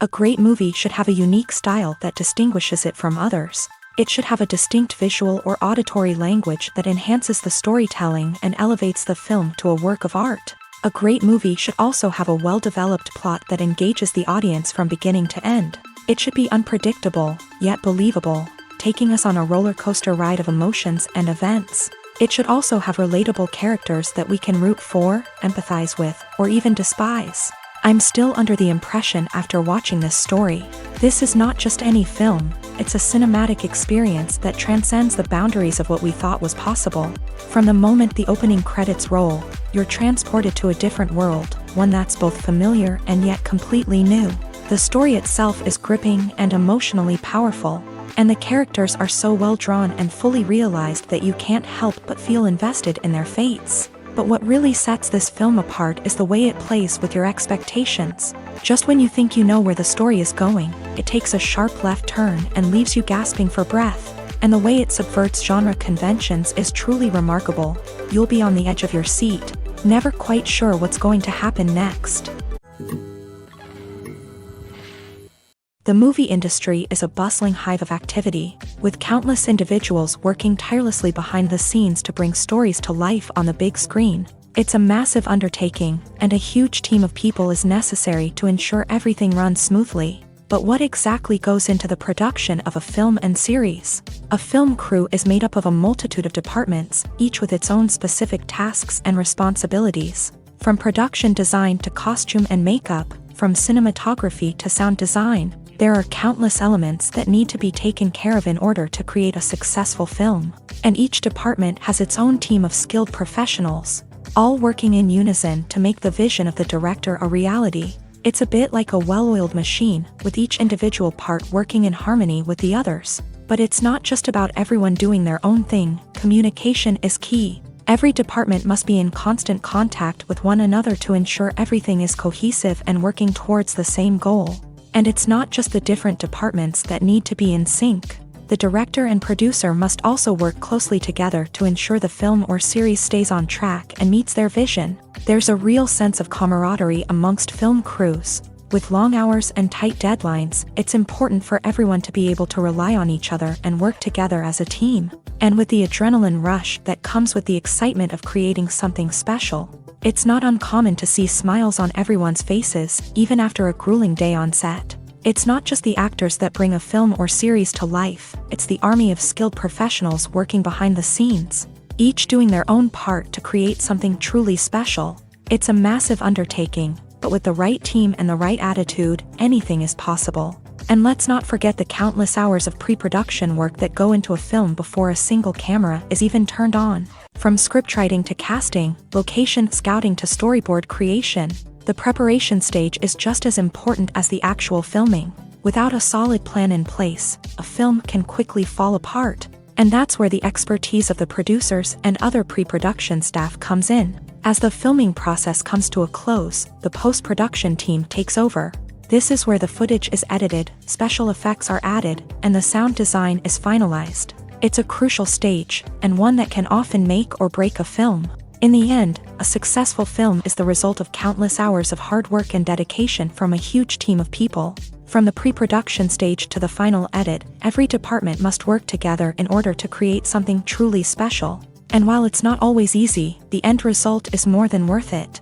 A great movie should have a unique style that distinguishes it from others. It should have a distinct visual or auditory language that enhances the storytelling and elevates the film to a work of art. A great movie should also have a well-developed plot that engages the audience from beginning to end. It should be unpredictable, yet believable, taking us on a roller coaster ride of emotions and events. It should also have relatable characters that we can root for, empathize with, or even despise. I'm still under the impression after watching this story. This is not just any film, it's a cinematic experience that transcends the boundaries of what we thought was possible. From the moment the opening credits roll, you're transported to a different world, one that's both familiar and yet completely new. The story itself is gripping and emotionally powerful, and the characters are so well drawn and fully realized that you can't help but feel invested in their fates. But what really sets this film apart is the way it plays with your expectations. Just when you think you know where the story is going, it takes a sharp left turn and leaves you gasping for breath. And the way it subverts genre conventions is truly remarkable. You'll be on the edge of your seat, never quite sure what's going to happen next. The movie industry is a bustling hive of activity, with countless individuals working tirelessly behind the scenes to bring stories to life on the big screen. It's a massive undertaking, and a huge team of people is necessary to ensure everything runs smoothly. But what exactly goes into the production of a film and series? A film crew is made up of a multitude of departments, each with its own specific tasks and responsibilities. From production design to costume and makeup, from cinematography to sound design, there are countless elements that need to be taken care of in order to create a successful film. And each department has its own team of skilled professionals, all working in unison to make the vision of the director a reality. It's a bit like a well-oiled machine, with each individual part working in harmony with the others. But it's not just about everyone doing their own thing. Communication is key. Every department must be in constant contact with one another to ensure everything is cohesive and working towards the same goal. And it's not just the different departments that need to be in sync. The director and producer must also work closely together to ensure the film or series stays on track and meets their vision. There's a real sense of camaraderie amongst film crews. With long hours and tight deadlines, it's important for everyone to be able to rely on each other and work together as a team. And with the adrenaline rush that comes with the excitement of creating something special, it's not uncommon to see smiles on everyone's faces, even after a grueling day on set. It's not just the actors that bring a film or series to life, it's the army of skilled professionals working behind the scenes, each doing their own part to create something truly special. It's a massive undertaking, but with the right team and the right attitude, anything is possible. And let's not forget the countless hours of pre-production work that go into a film before a single camera is even turned on. From scriptwriting to casting, location scouting to storyboard creation, the preparation stage is just as important as the actual filming. Without a solid plan in place, a film can quickly fall apart. And that's where the expertise of the producers and other pre-production staff comes in. As the filming process comes to a close, the post-production team takes over. This is where the footage is edited, special effects are added, and the sound design is finalized. It's a crucial stage, and one that can often make or break a film. In the end, a successful film is the result of countless hours of hard work and dedication from a huge team of people. From the pre-production stage to the final edit, every department must work together in order to create something truly special. And while it's not always easy, the end result is more than worth it.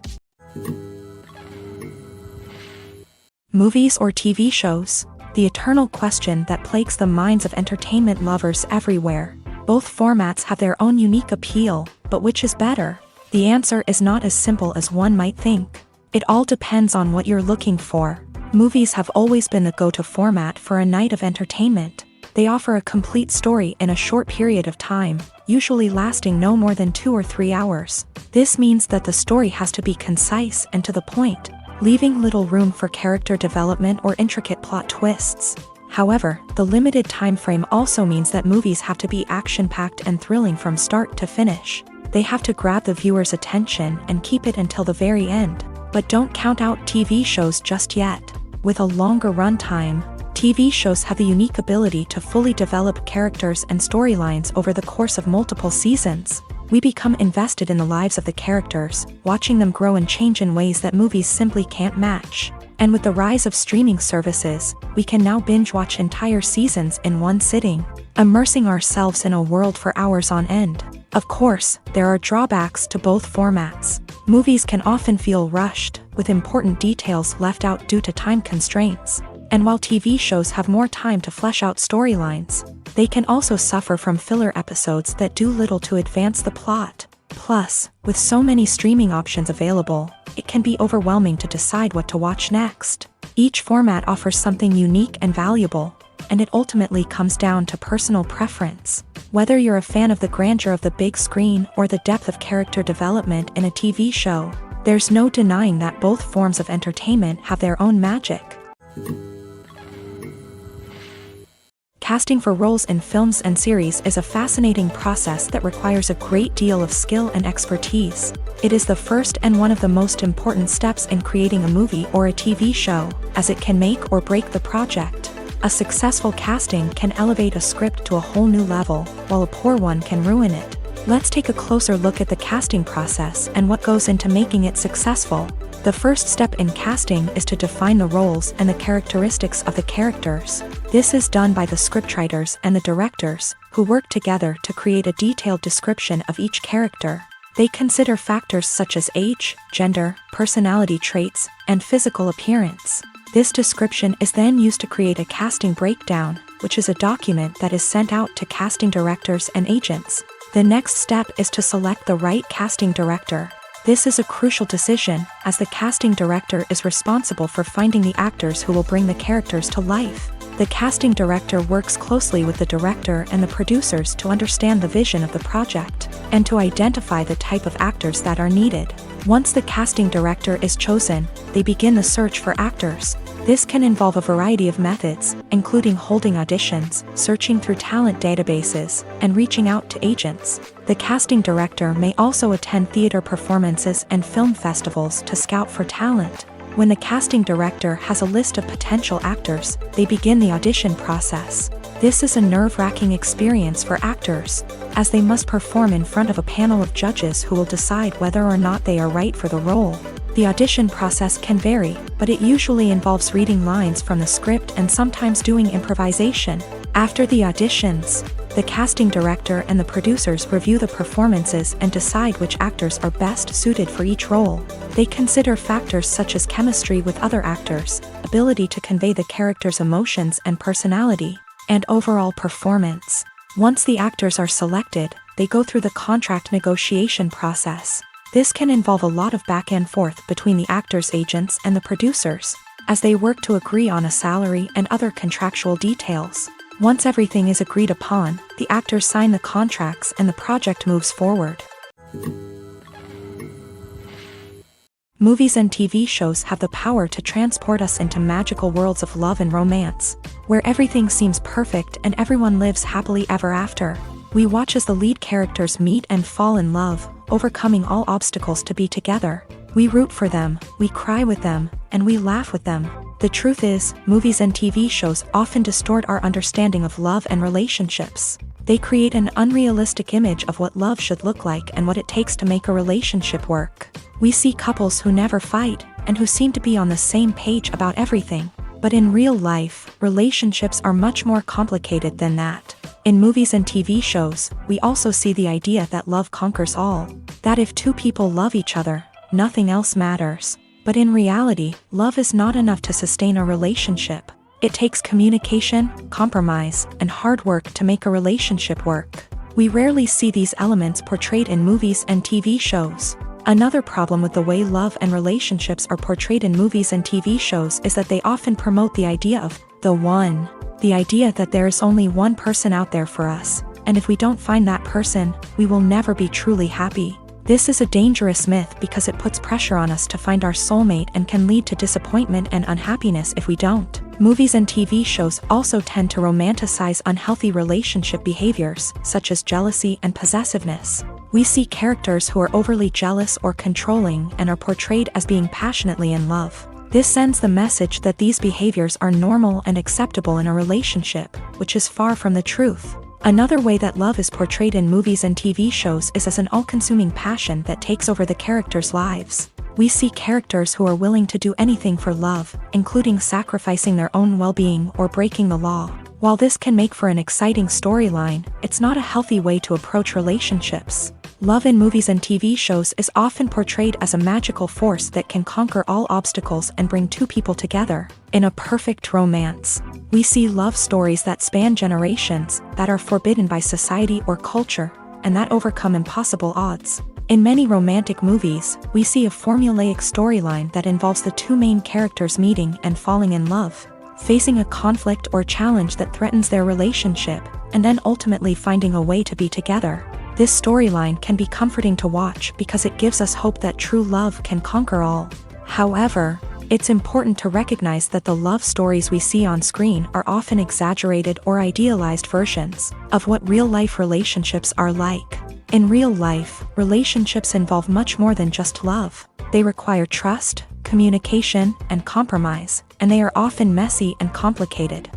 Movies or TV shows? The eternal question that plagues the minds of entertainment lovers everywhere. Both formats have their own unique appeal, but which is better? The answer is not as simple as one might think. It all depends on what you're looking for. Movies have always been the go-to format for a night of entertainment. They offer a complete story in a short period of time, usually lasting no more than 2 or 3 hours. This means that the story has to be concise and to the point, leaving little room for character development or intricate plot twists. However, the limited time frame also means that movies have to be action-packed and thrilling from start to finish. They have to grab the viewer's attention and keep it until the very end. But don't count out TV shows just yet. With a longer runtime, TV shows have the unique ability to fully develop characters and storylines over the course of multiple seasons. We become invested in the lives of the characters, watching them grow and change in ways that movies simply can't match. And with the rise of streaming services, we can now binge-watch entire seasons in one sitting, immersing ourselves in a world for hours on end. Of course, there are drawbacks to both formats. Movies can often feel rushed, with important details left out due to time constraints. And while TV shows have more time to flesh out storylines, they can also suffer from filler episodes that do little to advance the plot. Plus, with so many streaming options available, it can be overwhelming to decide what to watch next. Each format offers something unique and valuable, and it ultimately comes down to personal preference. Whether you're a fan of the grandeur of the big screen or the depth of character development in a TV show, there's no denying that both forms of entertainment have their own magic. Casting for roles in films and series is a fascinating process that requires a great deal of skill and expertise. It is the first and one of the most important steps in creating a movie or a TV show, as it can make or break the project. A successful casting can elevate a script to a whole new level, while a poor one can ruin it. Let's take a closer look at the casting process and what goes into making it successful. The first step in casting is to define the roles and the characteristics of the characters. This is done by the scriptwriters and the directors, who work together to create a detailed description of each character. They consider factors such as age, gender, personality traits, and physical appearance. This description is then used to create a casting breakdown, which is a document that is sent out to casting directors and agents. The next step is to select the right casting director. This is a crucial decision, as the casting director is responsible for finding the actors who will bring the characters to life. The casting director works closely with the director and the producers to understand the vision of the project, and to identify the type of actors that are needed. Once the casting director is chosen, they begin the search for actors. This can involve a variety of methods, including holding auditions, searching through talent databases, and reaching out to agents. The casting director may also attend theater performances and film festivals to scout for talent. When the casting director has a list of potential actors, they begin the audition process. This is a nerve-wracking experience for actors, as they must perform in front of a panel of judges who will decide whether or not they are right for the role. The audition process can vary, but it usually involves reading lines from the script and sometimes doing improvisation. After the auditions, the casting director and the producers review the performances and decide which actors are best suited for each role. They consider factors such as chemistry with other actors, ability to convey the character's emotions and personality, and overall performance. Once the actors are selected, they go through the contract negotiation process. This can involve a lot of back and forth between the actors' agents and the producers, as they work to agree on a salary and other contractual details. Once everything is agreed upon, the actors sign the contracts and the project moves forward. Movies and TV shows have the power to transport us into magical worlds of love and romance, where everything seems perfect and everyone lives happily ever after. We watch as the lead characters meet and fall in love, overcoming all obstacles to be together. We root for them, we cry with them, and we laugh with them. The truth is, movies and TV shows often distort our understanding of love and relationships. They create an unrealistic image of what love should look like and what it takes to make a relationship work. We see couples who never fight, and who seem to be on the same page about everything. But in real life, relationships are much more complicated than that. In movies and TV shows, we also see the idea that love conquers all. That if two people love each other, nothing else matters. But in reality, love is not enough to sustain a relationship. It takes communication, compromise, and hard work to make a relationship work. We rarely see these elements portrayed in movies and TV shows. Another problem with the way love and relationships are portrayed in movies and TV shows is that they often promote the idea of the one. The idea that there is only one person out there for us, and if we don't find that person, we will never be truly happy. This is a dangerous myth because it puts pressure on us to find our soulmate and can lead to disappointment and unhappiness if we don't. Movies and TV shows also tend to romanticize unhealthy relationship behaviors, such as jealousy and possessiveness. We see characters who are overly jealous or controlling and are portrayed as being passionately in love. This sends the message that these behaviors are normal and acceptable in a relationship, which is far from the truth. Another way that love is portrayed in movies and TV shows is as an all-consuming passion that takes over the characters' lives. We see characters who are willing to do anything for love, including sacrificing their own well-being or breaking the law. While this can make for an exciting storyline, it's not a healthy way to approach relationships. Love in movies and TV shows is often portrayed as a magical force that can conquer all obstacles and bring two people together. In a perfect romance, we see love stories that span generations, that are forbidden by society or culture, and that overcome impossible odds. In many romantic movies, we see a formulaic storyline that involves the two main characters meeting and falling in love, facing a conflict or challenge that threatens their relationship, and then ultimately finding a way to be together. This storyline can be comforting to watch because it gives us hope that true love can conquer all. However, it's important to recognize that the love stories we see on screen are often exaggerated or idealized versions of what real-life relationships are like. In real life, relationships involve much more than just love. They require trust, communication, and compromise, and they are often messy and complicated.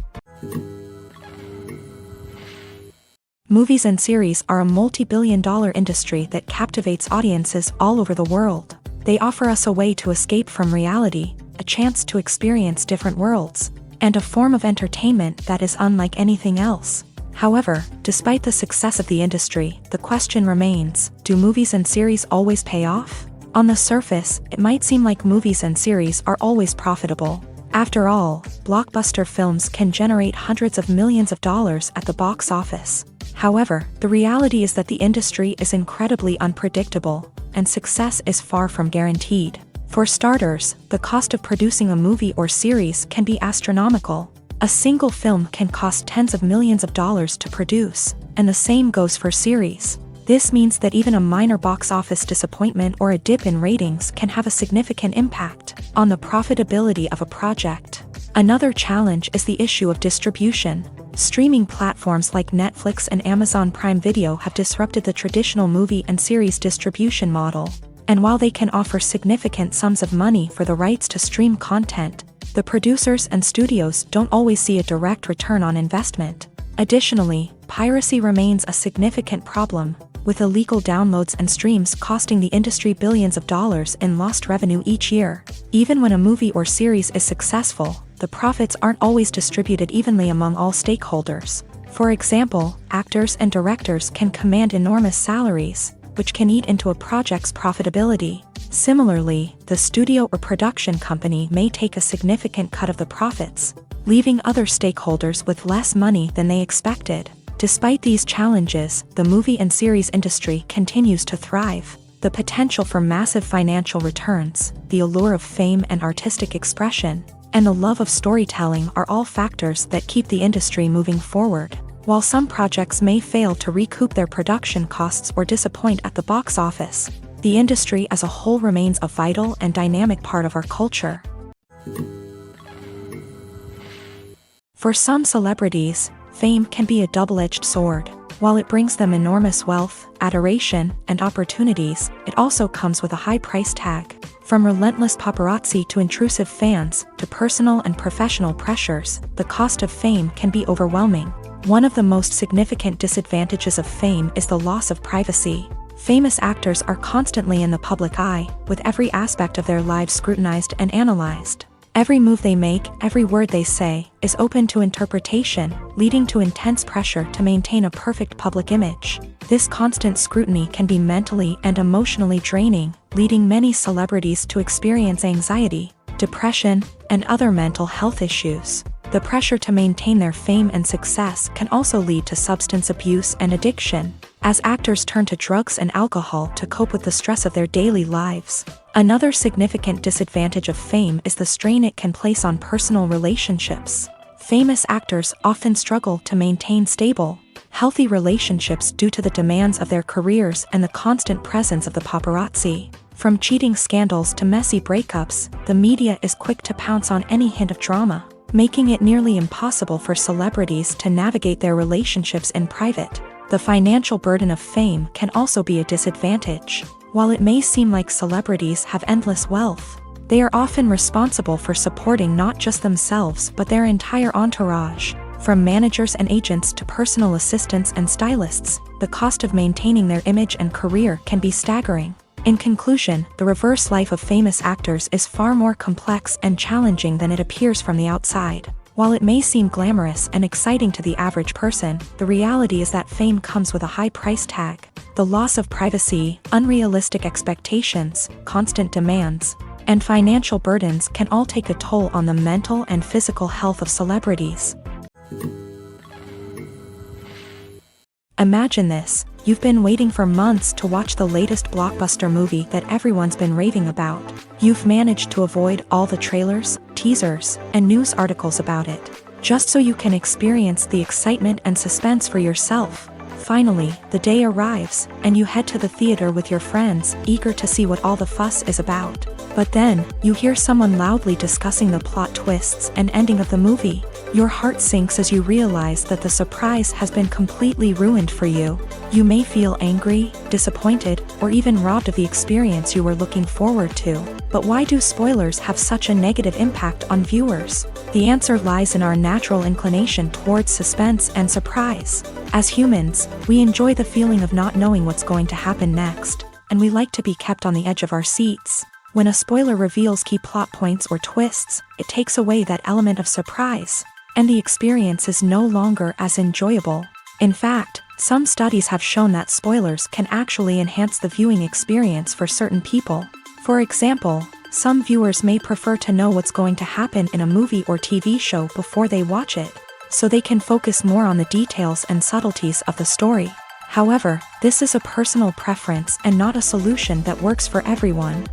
Movies and series are a multi-billion-dollar industry that captivates audiences all over the world. They offer us a way to escape from reality, a chance to experience different worlds, and a form of entertainment that is unlike anything else. However, despite the success of the industry, the question remains, do movies and series always pay off? On the surface, it might seem like movies and series are always profitable. After all, blockbuster films can generate hundreds of millions of dollars at the box office. However, the reality is that the industry is incredibly unpredictable, and success is far from guaranteed. For starters, the cost of producing a movie or series can be astronomical. A single film can cost tens of millions of dollars to produce, and the same goes for series. This means that even a minor box office disappointment or a dip in ratings can have a significant impact on the profitability of a project. Another challenge is the issue of distribution. Streaming platforms like Netflix and Amazon Prime Video have disrupted the traditional movie and series distribution model. And while they can offer significant sums of money for the rights to stream content, the producers and studios don't always see a direct return on investment. Additionally, piracy remains a significant problem, with illegal downloads and streams costing the industry billions of dollars in lost revenue each year. Even when a movie or series is successful, the profits aren't always distributed evenly among all stakeholders. For example, actors and directors can command enormous salaries, which can eat into a project's profitability. Similarly, the studio or production company may take a significant cut of the profits, leaving other stakeholders with less money than they expected. Despite these challenges, the movie and series industry continues to thrive. The potential for massive financial returns, the allure of fame and artistic expression, and the love of storytelling are all factors that keep the industry moving forward. While some projects may fail to recoup their production costs or disappoint at the box office, the industry as a whole remains a vital and dynamic part of our culture. For some celebrities, fame can be a double-edged sword. While it brings them enormous wealth, adoration, and opportunities, it also comes with a high price tag. From relentless paparazzi to intrusive fans, to personal and professional pressures, the cost of fame can be overwhelming. One of the most significant disadvantages of fame is the loss of privacy. Famous actors are constantly in the public eye, with every aspect of their lives scrutinized and analyzed. Every move they make, every word they say, is open to interpretation, leading to intense pressure to maintain a perfect public image. This constant scrutiny can be mentally and emotionally draining, leading many celebrities to experience anxiety, depression, and other mental health issues. The pressure to maintain their fame and success can also lead to substance abuse and addiction, as actors turn to drugs and alcohol to cope with the stress of their daily lives. Another significant disadvantage of fame is the strain it can place on personal relationships. Famous actors often struggle to maintain stable, healthy relationships due to the demands of their careers and the constant presence of the paparazzi. From cheating scandals to messy breakups, the media is quick to pounce on any hint of drama, making it nearly impossible for celebrities to navigate their relationships in private. The financial burden of fame can also be a disadvantage. While it may seem like celebrities have endless wealth, they are often responsible for supporting not just themselves but their entire entourage. From managers and agents to personal assistants and stylists, the cost of maintaining their image and career can be staggering. In conclusion, the reverse life of famous actors is far more complex and challenging than it appears from the outside. While it may seem glamorous and exciting to the average person, the reality is that fame comes with a high price tag. The loss of privacy, unrealistic expectations, constant demands, and financial burdens can all take a toll on the mental and physical health of celebrities. Imagine this: you've been waiting for months to watch the latest blockbuster movie that everyone's been raving about. You've managed to avoid all the trailers, teasers, and news articles about it, just so you can experience the excitement and suspense for yourself. Finally, the day arrives, and you head to the theater with your friends, eager to see what all the fuss is about. But then, you hear someone loudly discussing the plot twists and ending of the movie. Your heart sinks as you realize that the surprise has been completely ruined for you. You may feel angry, disappointed, or even robbed of the experience you were looking forward to. But why do spoilers have such a negative impact on viewers? The answer lies in our natural inclination towards suspense and surprise. As humans, we enjoy the feeling of not knowing what's going to happen next, and we like to be kept on the edge of our seats. When a spoiler reveals key plot points or twists, it takes away that element of surprise, and the experience is no longer as enjoyable. In fact, some studies have shown that spoilers can actually enhance the viewing experience for certain people. For example, some viewers may prefer to know what's going to happen in a movie or TV show before they watch it, so they can focus more on the details and subtleties of the story. However, this is a personal preference and not a solution that works for everyone.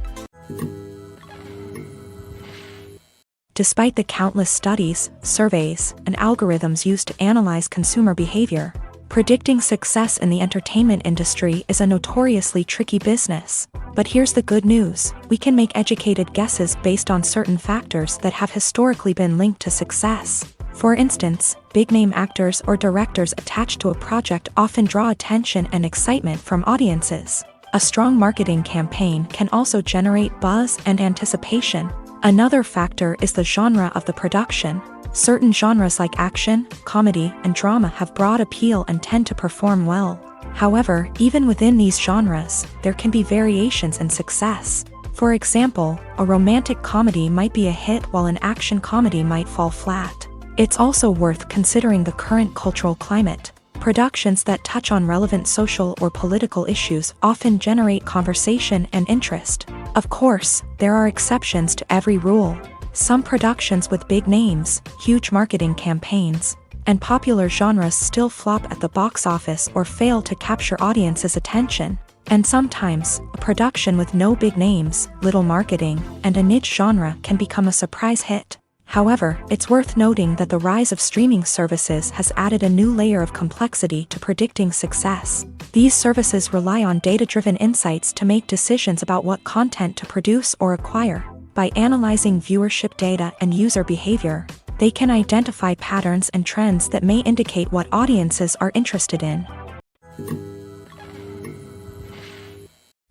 Despite the countless studies, surveys, and algorithms used to analyze consumer behavior, predicting success in the entertainment industry is a notoriously tricky business. But here's the good news: we can make educated guesses based on certain factors that have historically been linked to success. For instance, big-name actors or directors attached to a project often draw attention and excitement from audiences. A strong marketing campaign can also generate buzz and anticipation. Another factor is the genre of the production. Certain genres like action, comedy, and drama have broad appeal and tend to perform well. However, even within these genres, there can be variations in success. For example, a romantic comedy might be a hit while an action comedy might fall flat. It's also worth considering the current cultural climate. Productions that touch on relevant social or political issues often generate conversation and interest. Of course, there are exceptions to every rule. Some productions with big names, huge marketing campaigns, and popular genres still flop at the box office or fail to capture audiences' attention. And sometimes, a production with no big names, little marketing, and a niche genre can become a surprise hit. However, it's worth noting that the rise of streaming services has added a new layer of complexity to predicting success. These services rely on data-driven insights to make decisions about what content to produce or acquire. By analyzing viewership data and user behavior, they can identify patterns and trends that may indicate what audiences are interested in.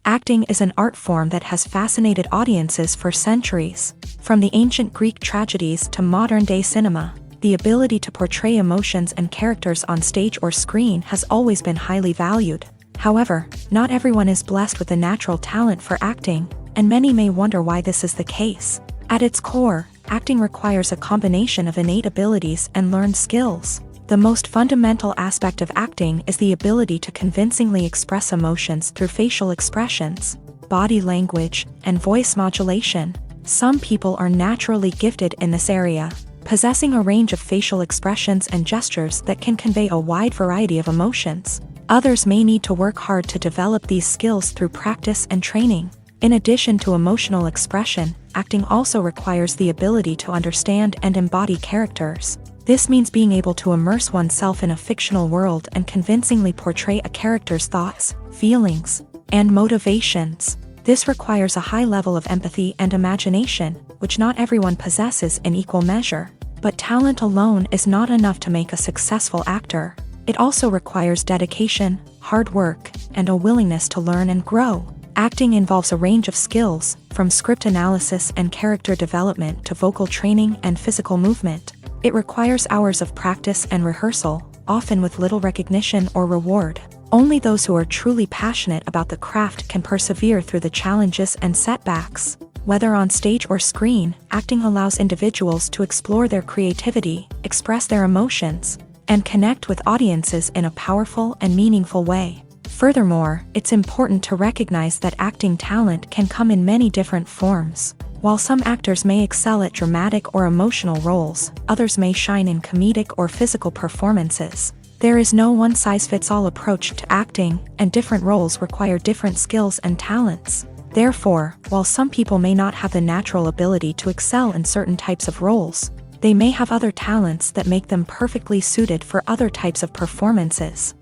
Acting is an art form that has fascinated audiences for centuries. From the ancient Greek tragedies to modern-day cinema, the ability to portray emotions and characters on stage or screen has always been highly valued. However, not everyone is blessed with a natural talent for acting, and many may wonder why this is the case. At its core, acting requires a combination of innate abilities and learned skills. The most fundamental aspect of acting is the ability to convincingly express emotions through facial expressions, body language, and voice modulation. Some people are naturally gifted in this area, possessing a range of facial expressions and gestures that can convey a wide variety of emotions. Others may need to work hard to develop these skills through practice and training. In addition to emotional expression, acting also requires the ability to understand and embody characters. This means being able to immerse oneself in a fictional world and convincingly portray a character's thoughts, feelings, and motivations. This requires a high level of empathy and imagination, which not everyone possesses in equal measure. But talent alone is not enough to make a successful actor. It also requires dedication, hard work, and a willingness to learn and grow. Acting involves a range of skills, from script analysis and character development to vocal training and physical movement. It requires hours of practice and rehearsal, often with little recognition or reward. Only those who are truly passionate about the craft can persevere through the challenges and setbacks. Whether on stage or screen, acting allows individuals to explore their creativity, express their emotions, and connect with audiences in a powerful and meaningful way. Furthermore, it's important to recognize that acting talent can come in many different forms. While some actors may excel at dramatic or emotional roles, others may shine in comedic or physical performances. There is no one-size-fits-all approach to acting, and different roles require different skills and talents. Therefore, while some people may not have the natural ability to excel in certain types of roles, they may have other talents that make them perfectly suited for other types of performances.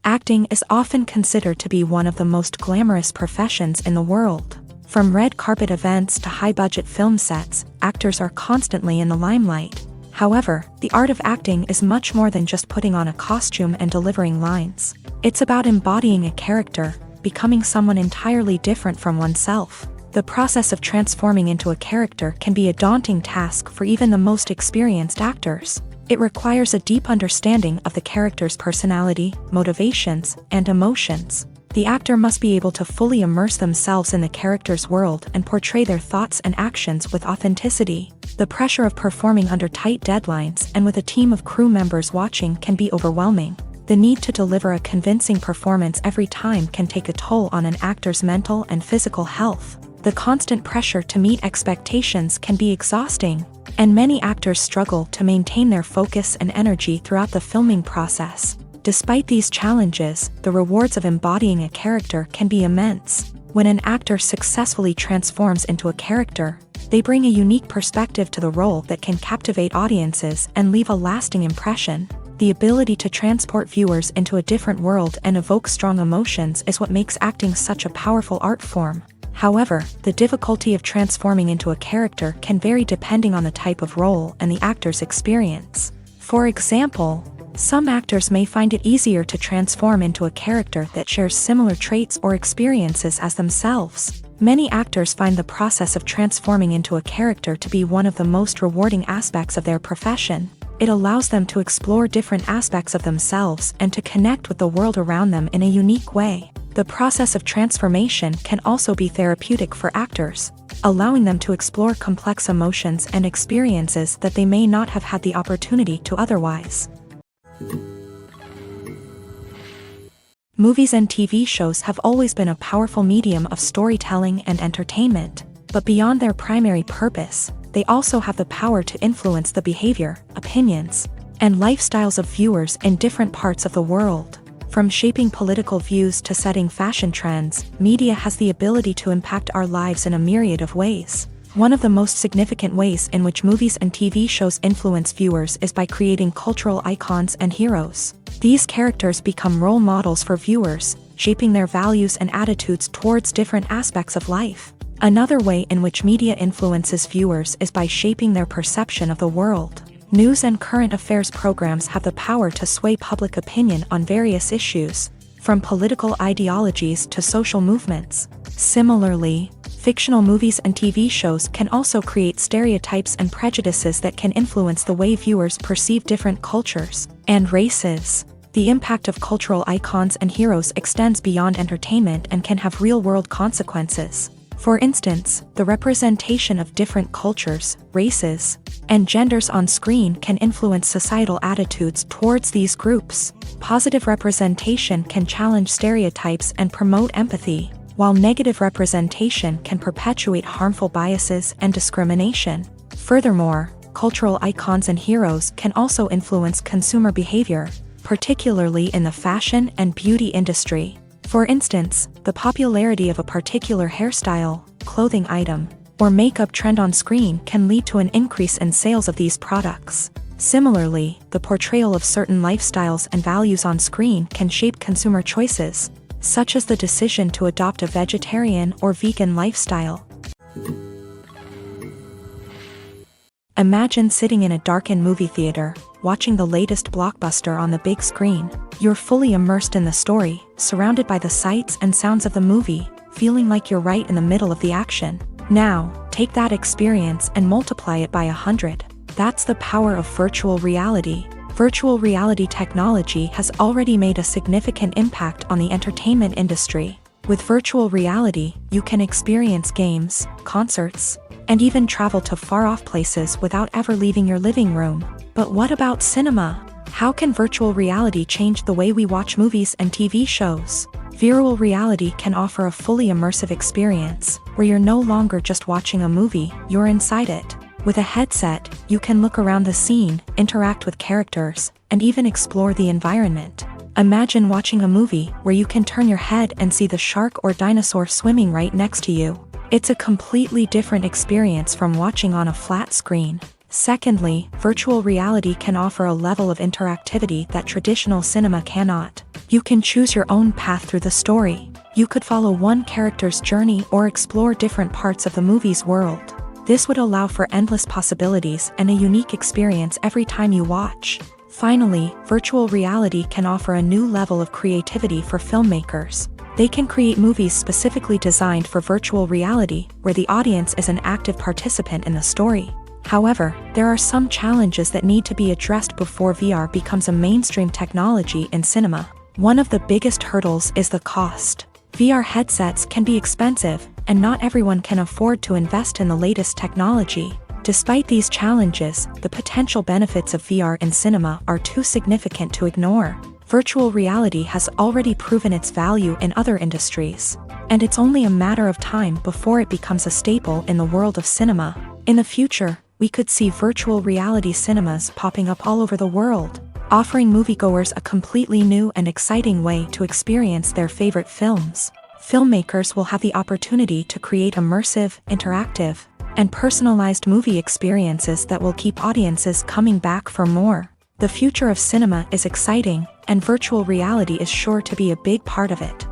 Acting is often considered to be one of the most glamorous professions in the world. From red carpet events to high-budget film sets, actors are constantly in the limelight. However, the art of acting is much more than just putting on a costume and delivering lines. It's about embodying a character, becoming someone entirely different from oneself. The process of transforming into a character can be a daunting task for even the most experienced actors. It requires a deep understanding of the character's personality, motivations, and emotions. The actor must be able to fully immerse themselves in the character's world and portray their thoughts and actions with authenticity. The pressure of performing under tight deadlines and with a team of crew members watching can be overwhelming. The need to deliver a convincing performance every time can take a toll on an actor's mental and physical health. The constant pressure to meet expectations can be exhausting, and many actors struggle to maintain their focus and energy throughout the filming process. Despite these challenges, the rewards of embodying a character can be immense. When an actor successfully transforms into a character, they bring a unique perspective to the role that can captivate audiences and leave a lasting impression. The ability to transport viewers into a different world and evoke strong emotions is what makes acting such a powerful art form. However, the difficulty of transforming into a character can vary depending on the type of role and the actor's experience. For example, some actors may find it easier to transform into a character that shares similar traits or experiences as themselves. Many actors find the process of transforming into a character to be one of the most rewarding aspects of their profession. It allows them to explore different aspects of themselves and to connect with the world around them in a unique way. The process of transformation can also be therapeutic for actors, allowing them to explore complex emotions and experiences that they may not have had the opportunity to otherwise. Movies and TV shows have always been a powerful medium of storytelling and entertainment, but beyond their primary purpose, they also have the power to influence the behavior, opinions, and lifestyles of viewers in different parts of the world. From shaping political views to setting fashion trends, media has the ability to impact our lives in a myriad of ways. One of the most significant ways in which movies and TV shows influence viewers is by creating cultural icons and heroes. These characters become role models for viewers, shaping their values and attitudes towards different aspects of life. Another way in which media influences viewers is by shaping their perception of the world. News and current affairs programs have the power to sway public opinion on various issues, from political ideologies to social movements. Similarly, fictional movies and TV shows can also create stereotypes and prejudices that can influence the way viewers perceive different cultures and races. The impact of cultural icons and heroes extends beyond entertainment and can have real-world consequences. For instance, the representation of different cultures, races, and genders on screen can influence societal attitudes towards these groups. Positive representation can challenge stereotypes and promote empathy, while negative representation can perpetuate harmful biases and discrimination. Furthermore, cultural icons and heroes can also influence consumer behavior, particularly in the fashion and beauty industry. For instance, the popularity of a particular hairstyle, clothing item, or makeup trend on screen can lead to an increase in sales of these products. Similarly, the portrayal of certain lifestyles and values on screen can shape consumer choices, such as the decision to adopt a vegetarian or vegan lifestyle. Imagine sitting in a darkened movie theater, watching the latest blockbuster on the big screen. You're fully immersed in the story, surrounded by the sights and sounds of the movie, feeling like you're right in the middle of the action. Now, take that experience and multiply it by 100. That's the power of virtual reality. Virtual reality technology has already made a significant impact on the entertainment industry. With virtual reality, you can experience games, concerts, and even travel to far-off places without ever leaving your living room. But what about cinema? How can virtual reality change the way we watch movies and TV shows? Virtual reality can offer a fully immersive experience, where you're no longer just watching a movie, you're inside it. With a headset, you can look around the scene, interact with characters, and even explore the environment. Imagine watching a movie where you can turn your head and see the shark or dinosaur swimming right next to you. It's a completely different experience from watching on a flat screen. Secondly, virtual reality can offer a level of interactivity that traditional cinema cannot. You can choose your own path through the story. You could follow one character's journey or explore different parts of the movie's world. This would allow for endless possibilities and a unique experience every time you watch. Finally, virtual reality can offer a new level of creativity for filmmakers. They can create movies specifically designed for virtual reality, where the audience is an active participant in the story. However, there are some challenges that need to be addressed before VR becomes a mainstream technology in cinema. One of the biggest hurdles is the cost. VR headsets can be expensive, and not everyone can afford to invest in the latest technology. Despite these challenges, the potential benefits of VR in cinema are too significant to ignore. Virtual reality has already proven its value in other industries, and it's only a matter of time before it becomes a staple in the world of cinema. In the future, we could see virtual reality cinemas popping up all over the world, offering moviegoers a completely new and exciting way to experience their favorite films. Filmmakers will have the opportunity to create immersive, interactive, and personalized movie experiences that will keep audiences coming back for more. The future of cinema is exciting, and virtual reality is sure to be a big part of it.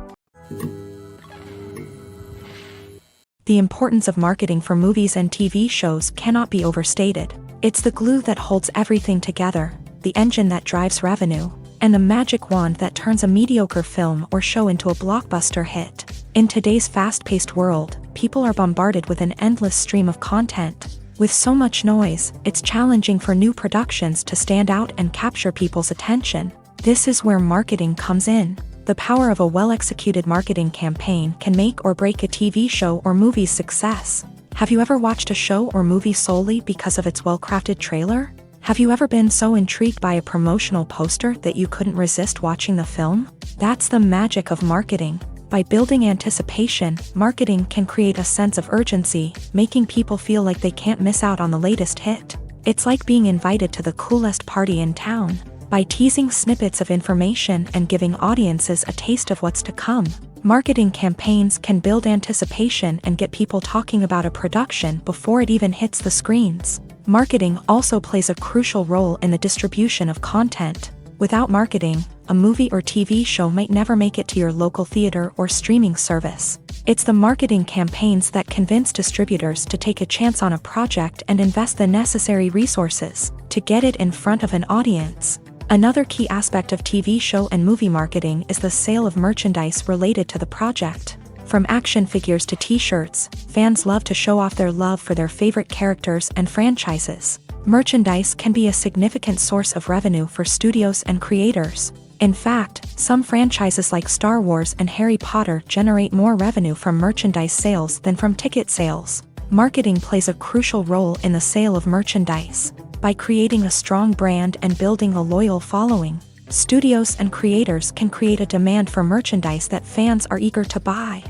The importance of marketing for movies and TV shows cannot be overstated. It's the glue that holds everything together, the engine that drives revenue, and the magic wand that turns a mediocre film or show into a blockbuster hit. In today's fast-paced world, people are bombarded with an endless stream of content. With so much noise, it's challenging for new productions to stand out and capture people's attention. This is where marketing comes in. The power of a well-executed marketing campaign can make or break a TV show or movie's success. Have you ever watched a show or movie solely because of its well-crafted trailer? Have you ever been so intrigued by a promotional poster that you couldn't resist watching the film? That's the magic of marketing. By building anticipation, marketing can create a sense of urgency, making people feel like they can't miss out on the latest hit. It's like being invited to the coolest party in town. By teasing snippets of information and giving audiences a taste of what's to come, marketing campaigns can build anticipation and get people talking about a production before it even hits the screens. Marketing also plays a crucial role in the distribution of content. Without marketing, a movie or TV show might never make it to your local theater or streaming service. It's the marketing campaigns that convince distributors to take a chance on a project and invest the necessary resources to get it in front of an audience. Another key aspect of TV show and movie marketing is the sale of merchandise related to the project. From action figures to t-shirts, fans love to show off their love for their favorite characters and franchises. Merchandise can be a significant source of revenue for studios and creators. In fact, some franchises like Star Wars and Harry Potter generate more revenue from merchandise sales than from ticket sales. Marketing plays a crucial role in the sale of merchandise. By creating a strong brand and building a loyal following, studios and creators can create a demand for merchandise that fans are eager to buy.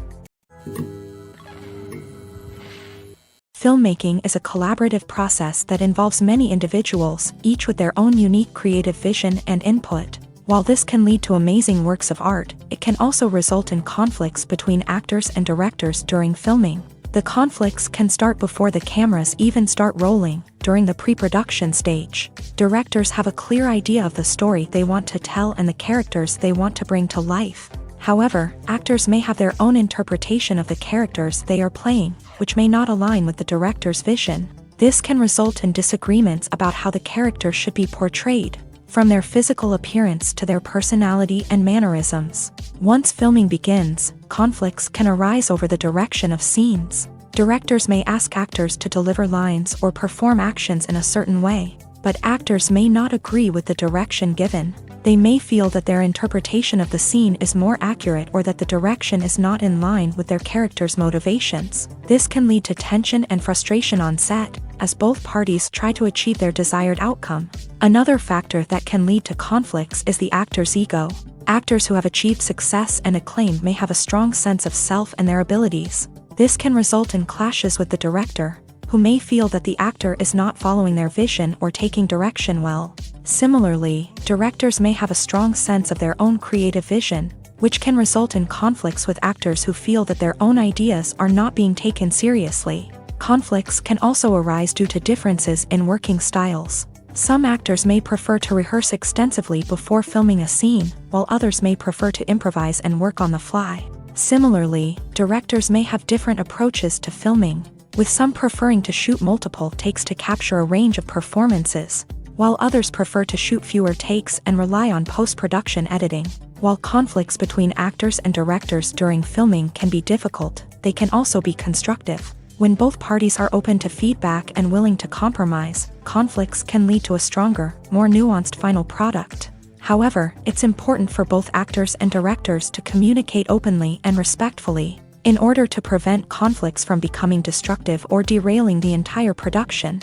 Filmmaking is a collaborative process that involves many individuals, each with their own unique creative vision and input. While this can lead to amazing works of art, it can also result in conflicts between actors and directors during filming. The conflicts can start before the cameras even start rolling, during the pre-production stage. Directors have a clear idea of the story they want to tell and the characters they want to bring to life. However, actors may have their own interpretation of the characters they are playing, which may not align with the director's vision. This can result in disagreements about how the character should be portrayed, from their physical appearance to their personality and mannerisms. Once filming begins, conflicts can arise over the direction of scenes. Directors may ask actors to deliver lines or perform actions in a certain way. but actors may not agree with the direction given. They may feel that their interpretation of the scene is more accurate or that the direction is not in line with their character's motivations. This can lead to tension and frustration on set, as both parties try to achieve their desired outcome. Another factor that can lead to conflicts is the actor's ego. Actors who have achieved success and acclaim may have a strong sense of self and their abilities. This can result in clashes with the director, who may feel that the actor is not following their vision or taking direction well. Similarly, directors may have a strong sense of their own creative vision, which can result in conflicts with actors who feel that their own ideas are not being taken seriously. Conflicts can also arise due to differences in working styles. Some actors may prefer to rehearse extensively before filming a scene, while others may prefer to improvise and work on the fly. Similarly, directors may have different approaches to filming, with some preferring to shoot multiple takes to capture a range of performances, while others prefer to shoot fewer takes and rely on post-production editing. While conflicts between actors and directors during filming can be difficult, they can also be constructive. When both parties are open to feedback and willing to compromise, conflicts can lead to a stronger, more nuanced final product. However, it's important for both actors and directors to communicate openly and respectfully, in order to prevent conflicts from becoming destructive or derailing the entire production.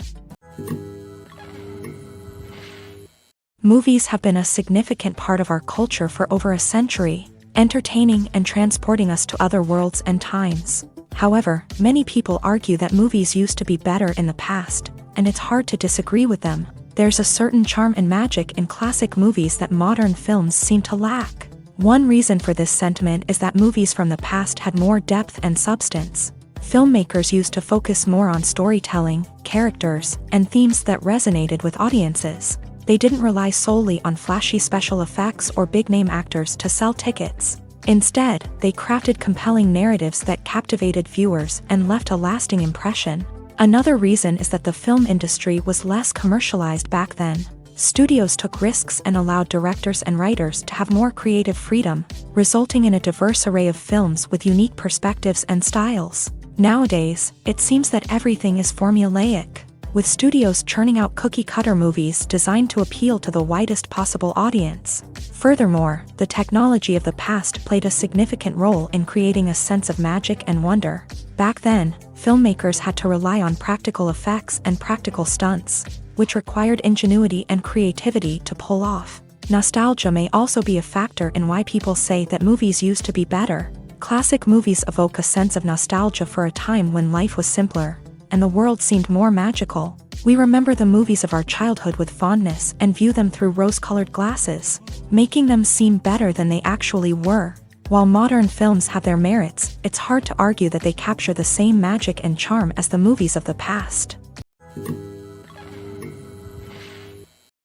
Movies have been a significant part of our culture for over a century, entertaining and transporting us to other worlds and times. However, many people argue that movies used to be better in the past, and it's hard to disagree with them. There's a certain charm and magic in classic movies that modern films seem to lack. One reason for this sentiment is that movies from the past had more depth and substance. Filmmakers used to focus more on storytelling, characters, and themes that resonated with audiences. They didn't rely solely on flashy special effects or big-name actors to sell tickets. Instead, they crafted compelling narratives that captivated viewers and left a lasting impression. Another reason is that the film industry was less commercialized back then. Studios took risks and allowed directors and writers to have more creative freedom, resulting in a diverse array of films with unique perspectives and styles. Nowadays, it seems that everything is formulaic, with studios churning out cookie-cutter movies designed to appeal to the widest possible audience. Furthermore, the technology of the past played a significant role in creating a sense of magic and wonder. Back then, filmmakers had to rely on practical effects and practical stunts, which required ingenuity and creativity to pull off. Nostalgia may also be a factor in why people say that movies used to be better. Classic movies evoke a sense of nostalgia for a time when life was simpler, and the world seemed more magical. We remember the movies of our childhood with fondness and view them through rose-colored glasses, making them seem better than they actually were. While modern films have their merits, it's hard to argue that they capture the same magic and charm as the movies of the past.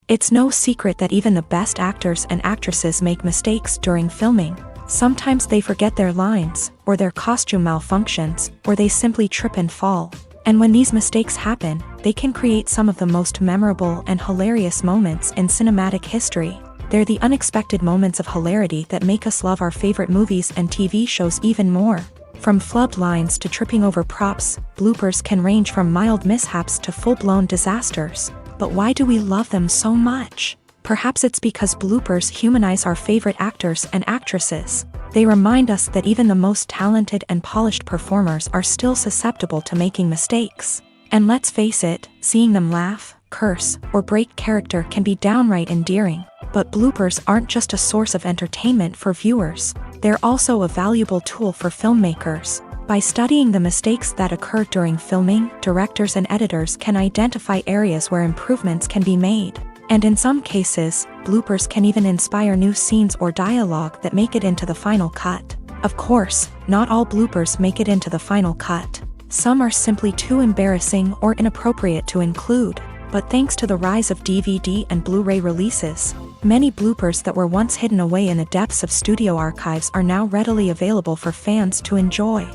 It's no secret that even the best actors and actresses make mistakes during filming. Sometimes they forget their lines, or their costume malfunctions, or they simply trip and fall. And when these mistakes happen, they can create some of the most memorable and hilarious moments in cinematic history. They're the unexpected moments of hilarity that make us love our favorite movies and TV shows even more. From flubbed lines to tripping over props, bloopers can range from mild mishaps to full-blown disasters. But why do we love them so much? Perhaps it's because bloopers humanize our favorite actors and actresses. They remind us that even the most talented and polished performers are still susceptible to making mistakes. And let's face it, seeing them laugh, curse, or break character can be downright endearing. But bloopers aren't just a source of entertainment for viewers. They're also a valuable tool for filmmakers. By studying the mistakes that occur during filming, directors and editors can identify areas where improvements can be made. And in some cases, bloopers can even inspire new scenes or dialogue that make it into the final cut. Of course, not all bloopers make it into the final cut. Some are simply too embarrassing or inappropriate to include. But thanks to the rise of DVD and Blu-ray releases, many bloopers that were once hidden away in the depths of studio archives are now readily available for fans to enjoy.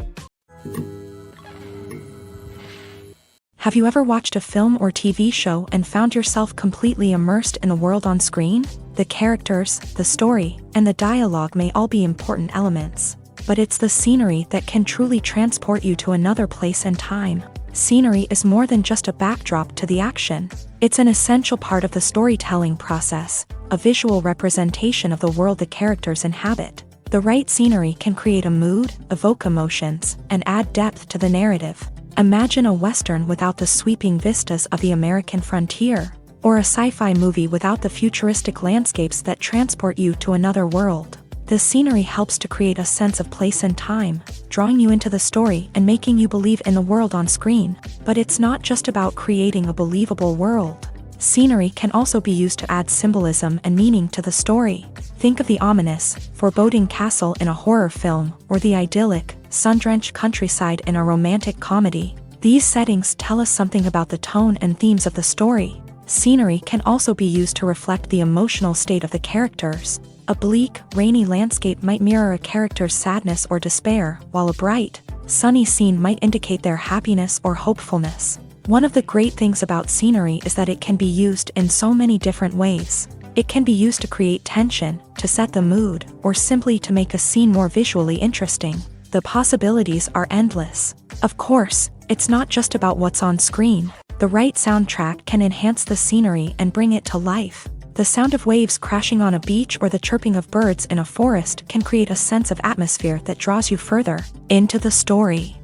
Have you ever watched a film or TV show and found yourself completely immersed in the world on screen? The characters, the story, and the dialogue may all be important elements, but it's the scenery that can truly transport you to another place and time. Scenery is more than just a backdrop to the action. It's an essential part of the storytelling process, a visual representation of the world the characters inhabit. The right scenery can create a mood, evoke emotions, and add depth to the narrative. Imagine a Western without the sweeping vistas of the American frontier, or a sci-fi movie without the futuristic landscapes that transport you to another world. The scenery helps to create a sense of place and time, drawing you into the story and making you believe in the world on screen. But it's not just about creating a believable world. Scenery can also be used to add symbolism and meaning to the story. Think of the ominous, foreboding castle in a horror film, or the idyllic, sun-drenched countryside in a romantic comedy. These settings tell us something about the tone and themes of the story. Scenery can also be used to reflect the emotional state of the characters. A bleak, rainy landscape might mirror a character's sadness or despair, while a bright, sunny scene might indicate their happiness or hopefulness. One of the great things about scenery is that it can be used in so many different ways. It can be used to create tension, to set the mood, or simply to make a scene more visually interesting. The possibilities are endless. Of course, it's not just about what's on screen. The right soundtrack can enhance the scenery and bring it to life. The sound of waves crashing on a beach or the chirping of birds in a forest can create a sense of atmosphere that draws you further into the story.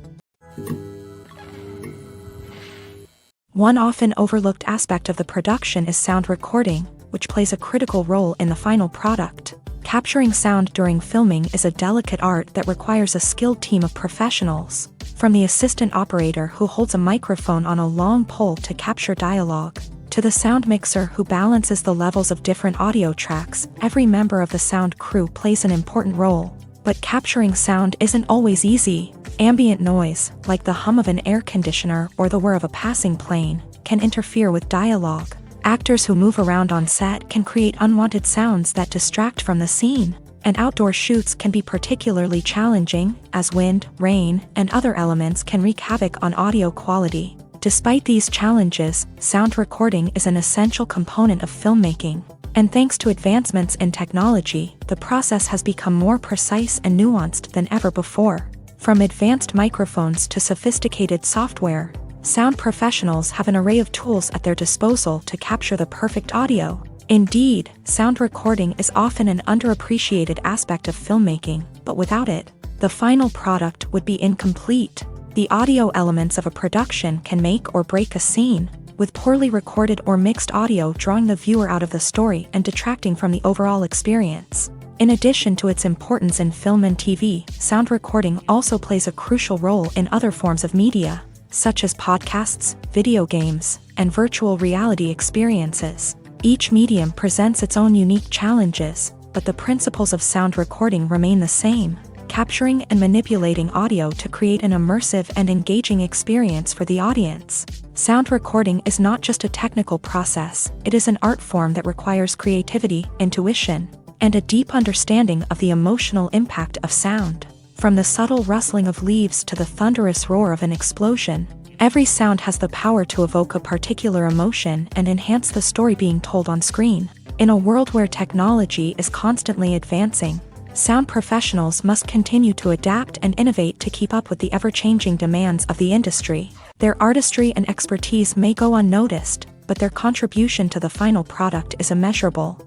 One often overlooked aspect of the production is sound recording, which plays a critical role in the final product. Capturing sound during filming is a delicate art that requires a skilled team of professionals. From the assistant operator who holds a microphone on a long pole to capture dialogue, to the sound mixer who balances the levels of different audio tracks, every member of the sound crew plays an important role. But capturing sound isn't always easy. Ambient noise, like the hum of an air conditioner or the whir of a passing plane, can interfere with dialogue. Actors who move around on set can create unwanted sounds that distract from the scene. And outdoor shoots can be particularly challenging, as wind, rain, and other elements can wreak havoc on audio quality. Despite these challenges, sound recording is an essential component of filmmaking. And thanks to advancements in technology, the process has become more precise and nuanced than ever before. From advanced microphones to sophisticated software, sound professionals have an array of tools at their disposal to capture the perfect audio. Indeed, sound recording is often an underappreciated aspect of filmmaking, but without it, the final product would be incomplete. The audio elements of a production can make or break a scene, with poorly recorded or mixed audio drawing the viewer out of the story and detracting from the overall experience. In addition to its importance in film and TV, sound recording also plays a crucial role in other forms of media, such as podcasts, video games, and virtual reality experiences. Each medium presents its own unique challenges, but the principles of sound recording remain the same: capturing and manipulating audio to create an immersive and engaging experience for the audience. Sound recording is not just a technical process, it is an art form that requires creativity, intuition, and a deep understanding of the emotional impact of sound. From the subtle rustling of leaves to the thunderous roar of an explosion, every sound has the power to evoke a particular emotion and enhance the story being told on screen. In a world where technology is constantly advancing, sound professionals must continue to adapt and innovate to keep up with the ever-changing demands of the industry. Their artistry and expertise may go unnoticed, but their contribution to the final product is immeasurable.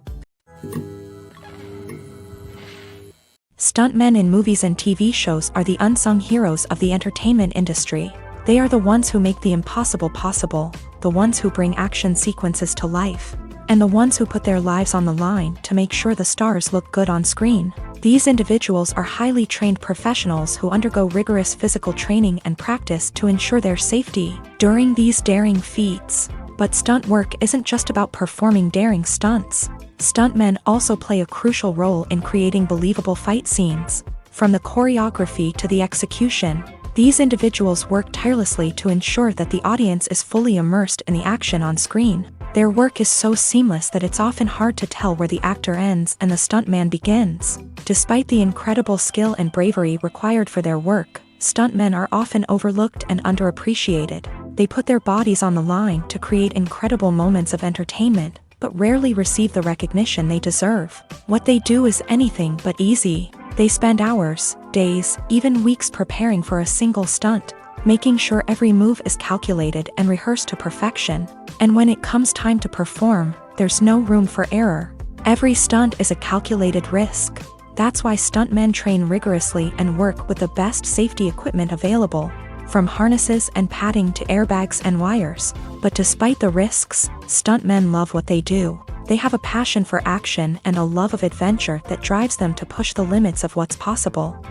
Stuntmen in movies and TV shows are the unsung heroes of the entertainment industry. They are the ones who make the impossible possible, the ones who bring action sequences to life, and the ones who put their lives on the line to make sure the stars look good on screen. These individuals are highly trained professionals who undergo rigorous physical training and practice to ensure their safety during these daring feats. But stunt work isn't just about performing daring stunts. Stuntmen also play a crucial role in creating believable fight scenes. From the choreography to the execution, these individuals work tirelessly to ensure that the audience is fully immersed in the action on screen. Their work is so seamless that it's often hard to tell where the actor ends and the stuntman begins. Despite the incredible skill and bravery required for their work, stuntmen are often overlooked and underappreciated. They put their bodies on the line to create incredible moments of entertainment, but rarely receive the recognition they deserve. What they do is anything but easy. They spend hours, days, even weeks preparing for a single stunt. making sure every move is calculated and rehearsed to perfection. And when it comes time to perform, there's no room for error. Every stunt is a calculated risk. That's why stuntmen train rigorously and work with the best safety equipment available, from harnesses and padding to airbags and wires. But despite the risks, stuntmen love what they do. They have a passion for action and a love of adventure that drives them to push the limits of what's possible.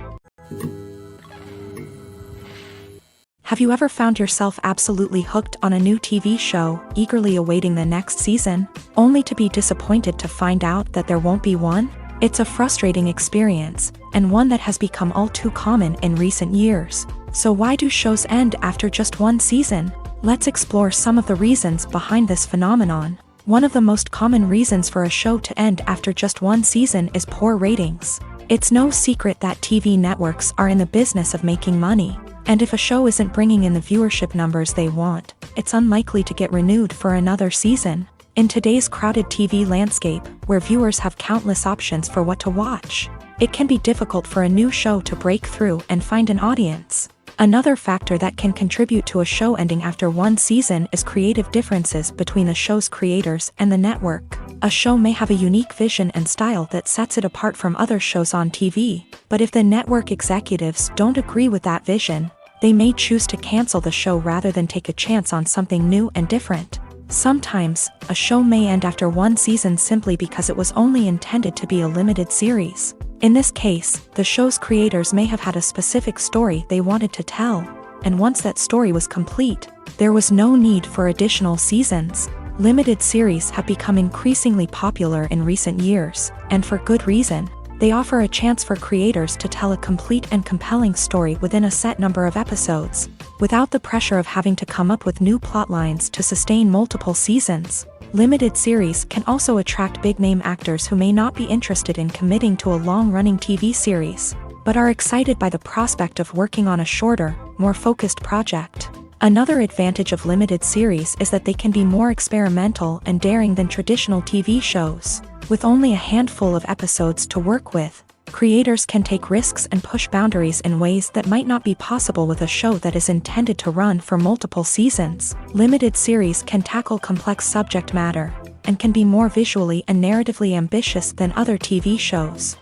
Have you ever found yourself absolutely hooked on a new TV show, eagerly awaiting the next season, only to be disappointed to find out that there won't be one? It's a frustrating experience, and one that has become all too common in recent years. So why do shows end after just one season? Let's explore some of the reasons behind this phenomenon. One of the most common reasons for a show to end after just one season is poor ratings. It's no secret that TV networks are in the business of making money, and if a show isn't bringing in the viewership numbers they want, it's unlikely to get renewed for another season. In today's crowded TV landscape, where viewers have countless options for what to watch, it can be difficult for a new show to break through and find an audience. Another factor that can contribute to a show ending after one season is creative differences between the show's creators and the network. A show may have a unique vision and style that sets it apart from other shows on TV, but if the network executives don't agree with that vision, they may choose to cancel the show rather than take a chance on something new and different. Sometimes, a show may end after one season simply because it was only intended to be a limited series. In this case, the show's creators may have had a specific story they wanted to tell, and once that story was complete, there was no need for additional seasons. Limited series have become increasingly popular in recent years, and for good reason. They offer a chance for creators to tell a complete and compelling story within a set number of episodes, without the pressure of having to come up with new plotlines to sustain multiple seasons. Limited series can also attract big-name actors who may not be interested in committing to a long-running TV series, but are excited by the prospect of working on a shorter, more focused project. Another advantage of limited series is that they can be more experimental and daring than traditional TV shows. With only a handful of episodes to work with, creators can take risks and push boundaries in ways that might not be possible with a show that is intended to run for multiple seasons. Limited series can tackle complex subject matter, and can be more visually and narratively ambitious than other TV shows.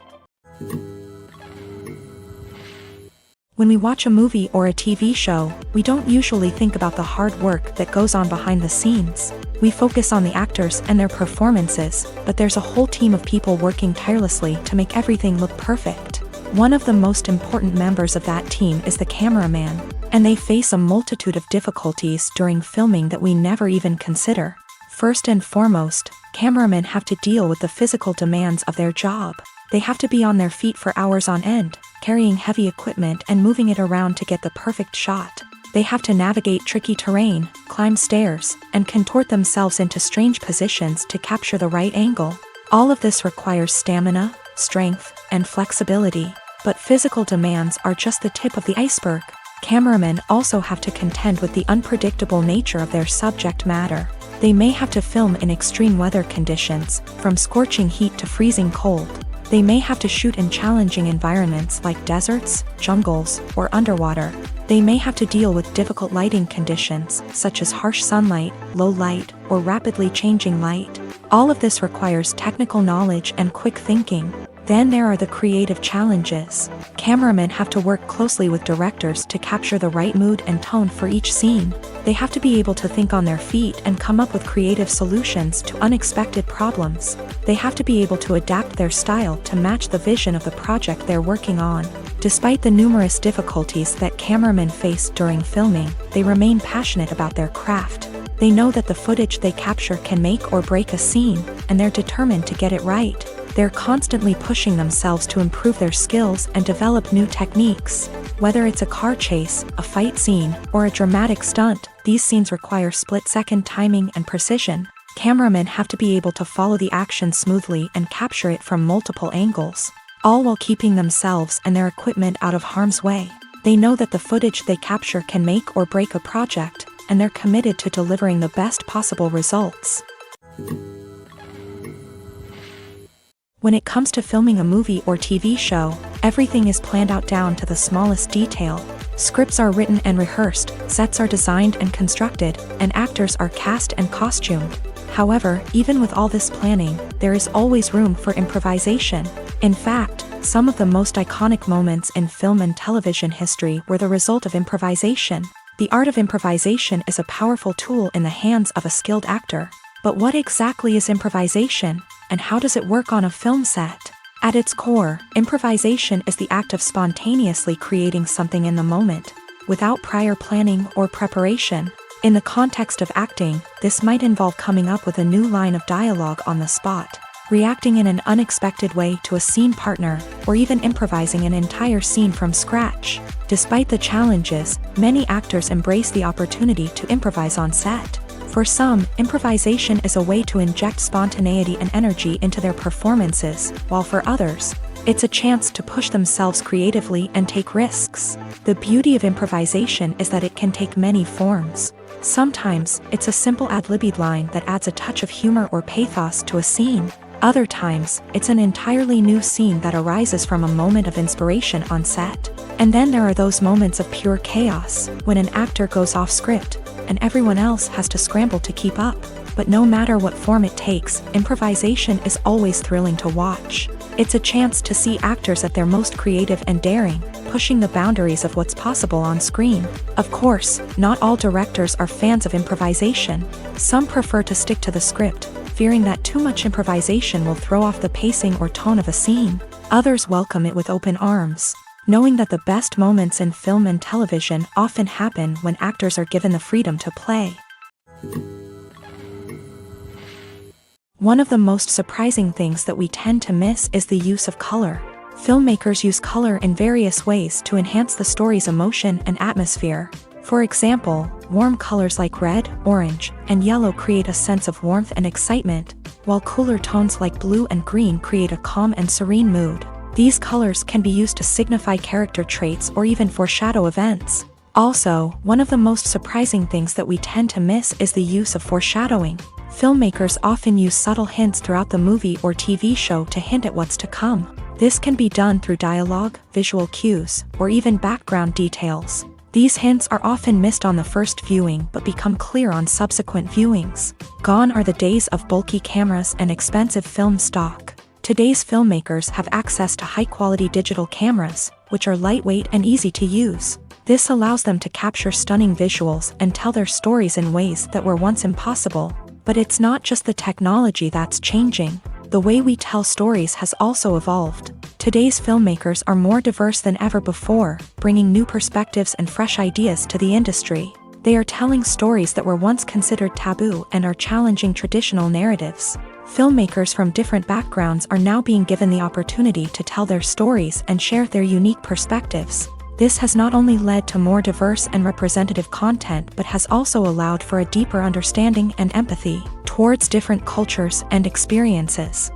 When we watch a movie or a TV show, we don't usually think about the hard work that goes on behind the scenes. We focus on the actors and their performances, but there's a whole team of people working tirelessly to make everything look perfect. One of the most important members of that team is the cameraman, and they face a multitude of difficulties during filming that we never even consider. First and foremost, cameramen have to deal with the physical demands of their job. They have to be on their feet for hours on end, carrying heavy equipment and moving it around to get the perfect shot. They have to navigate tricky terrain, climb stairs, and contort themselves into strange positions to capture the right angle. All of this requires stamina, strength, and flexibility. But physical demands are just the tip of the iceberg. Cameramen also have to contend with the unpredictable nature of their subject matter. They may have to film in extreme weather conditions, from scorching heat to freezing cold. They may have to shoot in challenging environments like deserts, jungles, or underwater. They may have to deal with difficult lighting conditions, such as harsh sunlight, low light, or rapidly changing light. All of this requires technical knowledge and quick thinking. Then there are the creative challenges. Cameramen have to work closely with directors to capture the right mood and tone for each scene. They have to be able to think on their feet and come up with creative solutions to unexpected problems. They have to be able to adapt their style to match the vision of the project they're working on. Despite the numerous difficulties that cameramen face during filming, they remain passionate about their craft. They know that the footage they capture can make or break a scene, and they're determined to get it right. They're constantly pushing themselves to improve their skills and develop new techniques. Whether it's a car chase, a fight scene, or a dramatic stunt, these scenes require split-second timing and precision. Cameramen have to be able to follow the action smoothly and capture it from multiple angles, all while keeping themselves and their equipment out of harm's way. They know that the footage they capture can make or break a project, and they're committed to delivering the best possible results. When it comes to filming a movie or TV show, everything is planned out down to the smallest detail. Scripts are written and rehearsed, sets are designed and constructed, and actors are cast and costumed. However, even with all this planning, there is always room for improvisation. In fact, some of the most iconic moments in film and television history were the result of improvisation. The art of improvisation is a powerful tool in the hands of a skilled actor. But what exactly is improvisation, and how does it work on a film set? At its core, improvisation is the act of spontaneously creating something in the moment, without prior planning or preparation. In the context of acting, this might involve coming up with a new line of dialogue on the spot, reacting in an unexpected way to a scene partner, or even improvising an entire scene from scratch. Despite the challenges, many actors embrace the opportunity to improvise on set. For some, improvisation is a way to inject spontaneity and energy into their performances, while for others, it's a chance to push themselves creatively and take risks. The beauty of improvisation is that it can take many forms. Sometimes, it's a simple ad-libbed line that adds a touch of humor or pathos to a scene. Other times, it's an entirely new scene that arises from a moment of inspiration on set. And then there are those moments of pure chaos, when an actor goes off script, and everyone else has to scramble to keep up. But no matter what form it takes, improvisation is always thrilling to watch. It's a chance to see actors at their most creative and daring, pushing the boundaries of what's possible on screen. Of course, not all directors are fans of improvisation. Some prefer to stick to the script, fearing that too much improvisation will throw off the pacing or tone of a scene. Others welcome it with open arms, knowing that the best moments in film and television often happen when actors are given the freedom to play. One of the most surprising things that we tend to miss is the use of color. Filmmakers use color in various ways to enhance the story's emotion and atmosphere. For example, warm colors like red, orange, and yellow create a sense of warmth and excitement, while cooler tones like blue and green create a calm and serene mood. These colors can be used to signify character traits or even foreshadow events. Also, one of the most surprising things that we tend to miss is the use of foreshadowing. Filmmakers often use subtle hints throughout the movie or TV show to hint at what's to come. This can be done through dialogue, visual cues, or even background details. These hints are often missed on the first viewing but become clear on subsequent viewings. Gone are the days of bulky cameras and expensive film stock. Today's filmmakers have access to high-quality digital cameras, which are lightweight and easy to use. This allows them to capture stunning visuals and tell their stories in ways that were once impossible. But it's not just the technology that's changing. The way we tell stories has also evolved. Today's filmmakers are more diverse than ever before, bringing new perspectives and fresh ideas to the industry. They are telling stories that were once considered taboo and are challenging traditional narratives. Filmmakers from different backgrounds are now being given the opportunity to tell their stories and share their unique perspectives. This has not only led to more diverse and representative content but has also allowed for a deeper understanding and empathy towards different cultures and experiences.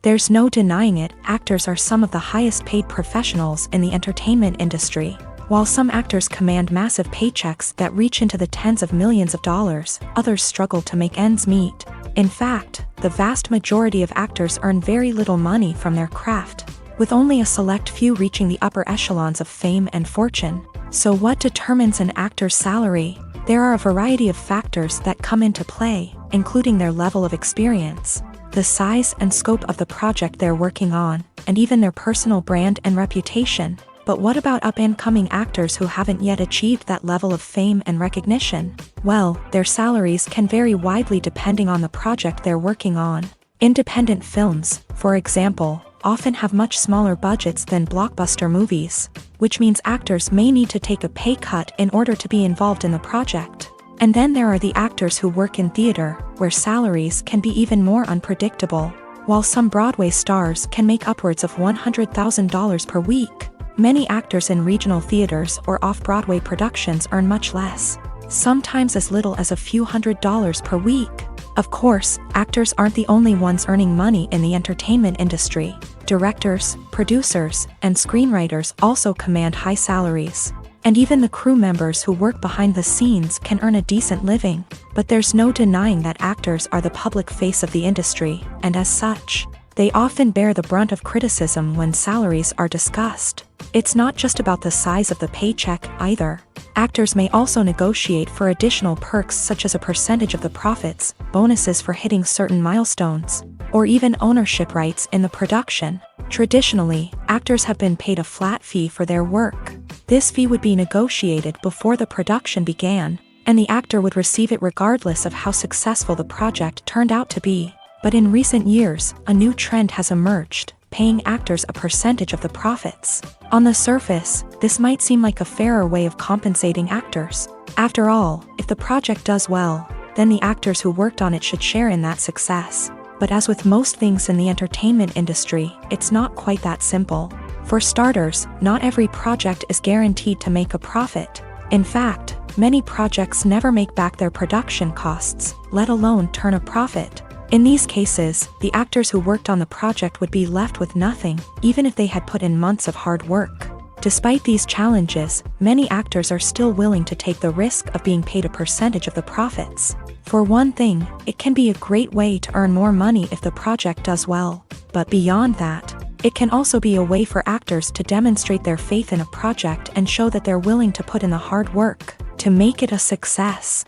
There's no denying it, actors are some of the highest paid professionals in the entertainment industry. While some actors command massive paychecks that reach into the tens of millions of dollars, others struggle to make ends meet. In fact, the vast majority of actors earn very little money from their craft, with only a select few reaching the upper echelons of fame and fortune. So what determines an actor's salary? There are a variety of factors that come into play, including their level of experience, the size and scope of the project they're working on, and even their personal brand and reputation. But what about up-and-coming actors who haven't yet achieved that level of fame and recognition? Well, their salaries can vary widely depending on the project they're working on. Independent films, for example, often have much smaller budgets than blockbuster movies, which means actors may need to take a pay cut in order to be involved in the project. And then there are the actors who work in theater, where salaries can be even more unpredictable. While some Broadway stars can make upwards of $100,000 per week, many actors in regional theaters or off-Broadway productions earn much less, sometimes as little as a few $100s per week. Of course, actors aren't the only ones earning money in the entertainment industry. Directors, producers, and screenwriters also command high salaries. And even the crew members who work behind the scenes can earn a decent living. But there's no denying that actors are the public face of the industry, and as such, They often bear the brunt of criticism when salaries are discussed. It's not just about the size of the paycheck either. Actors may also negotiate for additional perks such as a percentage of the profits, bonuses for hitting certain milestones, or even ownership rights in the production. Traditionally, actors have been paid a flat fee for their work. This fee would be negotiated before the production began, and the actor would receive it regardless of how successful the project turned out to be. But in recent years, a new trend has emerged, paying actors a percentage of the profits. On the surface, this might seem like a fairer way of compensating actors. After all, if the project does well, then the actors who worked on it should share in that success. But as with most things in the entertainment industry, it's not quite that simple. For starters, not every project is guaranteed to make a profit. In fact, many projects never make back their production costs, let alone turn a profit. In these cases, the actors who worked on the project would be left with nothing, even if they had put in months of hard work. Despite these challenges, many actors are still willing to take the risk of being paid a percentage of the profits. For one thing, it can be a great way to earn more money if the project does well. But beyond that, it can also be a way for actors to demonstrate their faith in a project and show that they're willing to put in the hard work to make it a success.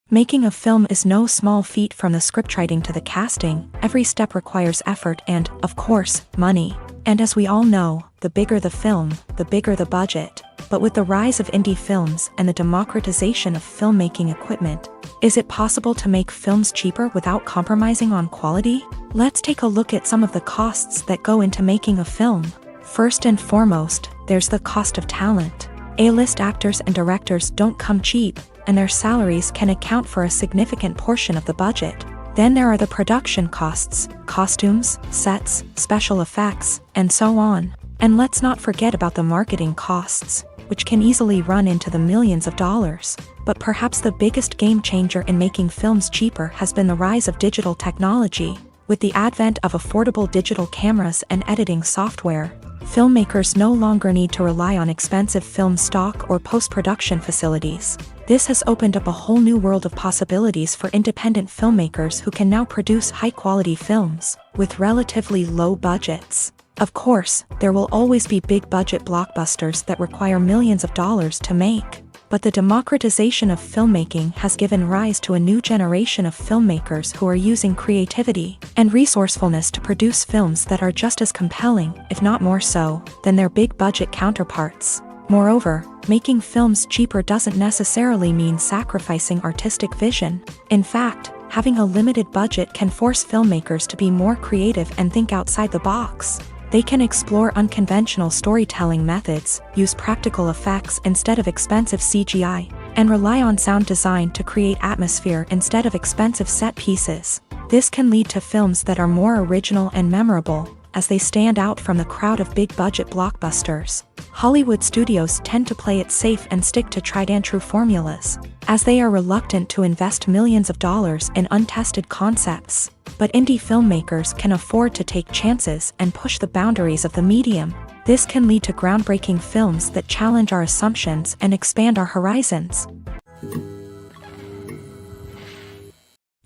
Making a film is no small feat. From the scriptwriting to the casting, every step requires effort and, of course, money. And as we all know, the bigger the film, the bigger the budget. But with the rise of indie films and the democratization of filmmaking equipment, is it possible to make films cheaper without compromising on quality? Let's take a look at some of the costs that go into making a film. First and foremost, there's the cost of talent. A-list actors and directors don't come cheap, and their salaries can account for a significant portion of the budget. Then there are the production costs, costumes, sets, special effects, and so on. And let's not forget about the marketing costs, which can easily run into the millions of dollars. But perhaps the biggest game changer in making films cheaper has been the rise of digital technology. With the advent of affordable digital cameras and editing software, filmmakers no longer need to rely on expensive film stock or post-production facilities. This has opened up a whole new world of possibilities for independent filmmakers who can now produce high-quality films with relatively low budgets. Of course, there will always be big-budget blockbusters that require millions of dollars to make. But the democratization of filmmaking has given rise to a new generation of filmmakers who are using creativity and resourcefulness to produce films that are just as compelling, if not more so, than their big-budget counterparts. Moreover, making films cheaper doesn't necessarily mean sacrificing artistic vision. In fact, having a limited budget can force filmmakers to be more creative and think outside the box. They can explore unconventional storytelling methods, use practical effects instead of expensive CGI, and rely on sound design to create atmosphere instead of expensive set pieces. This can lead to films that are more original and memorable, as they stand out from the crowd of big-budget blockbusters. Hollywood studios tend to play it safe and stick to tried-and-true formulas, as they are reluctant to invest millions of dollars in untested concepts. But indie filmmakers can afford to take chances and push the boundaries of the medium. This can lead to groundbreaking films that challenge our assumptions and expand our horizons.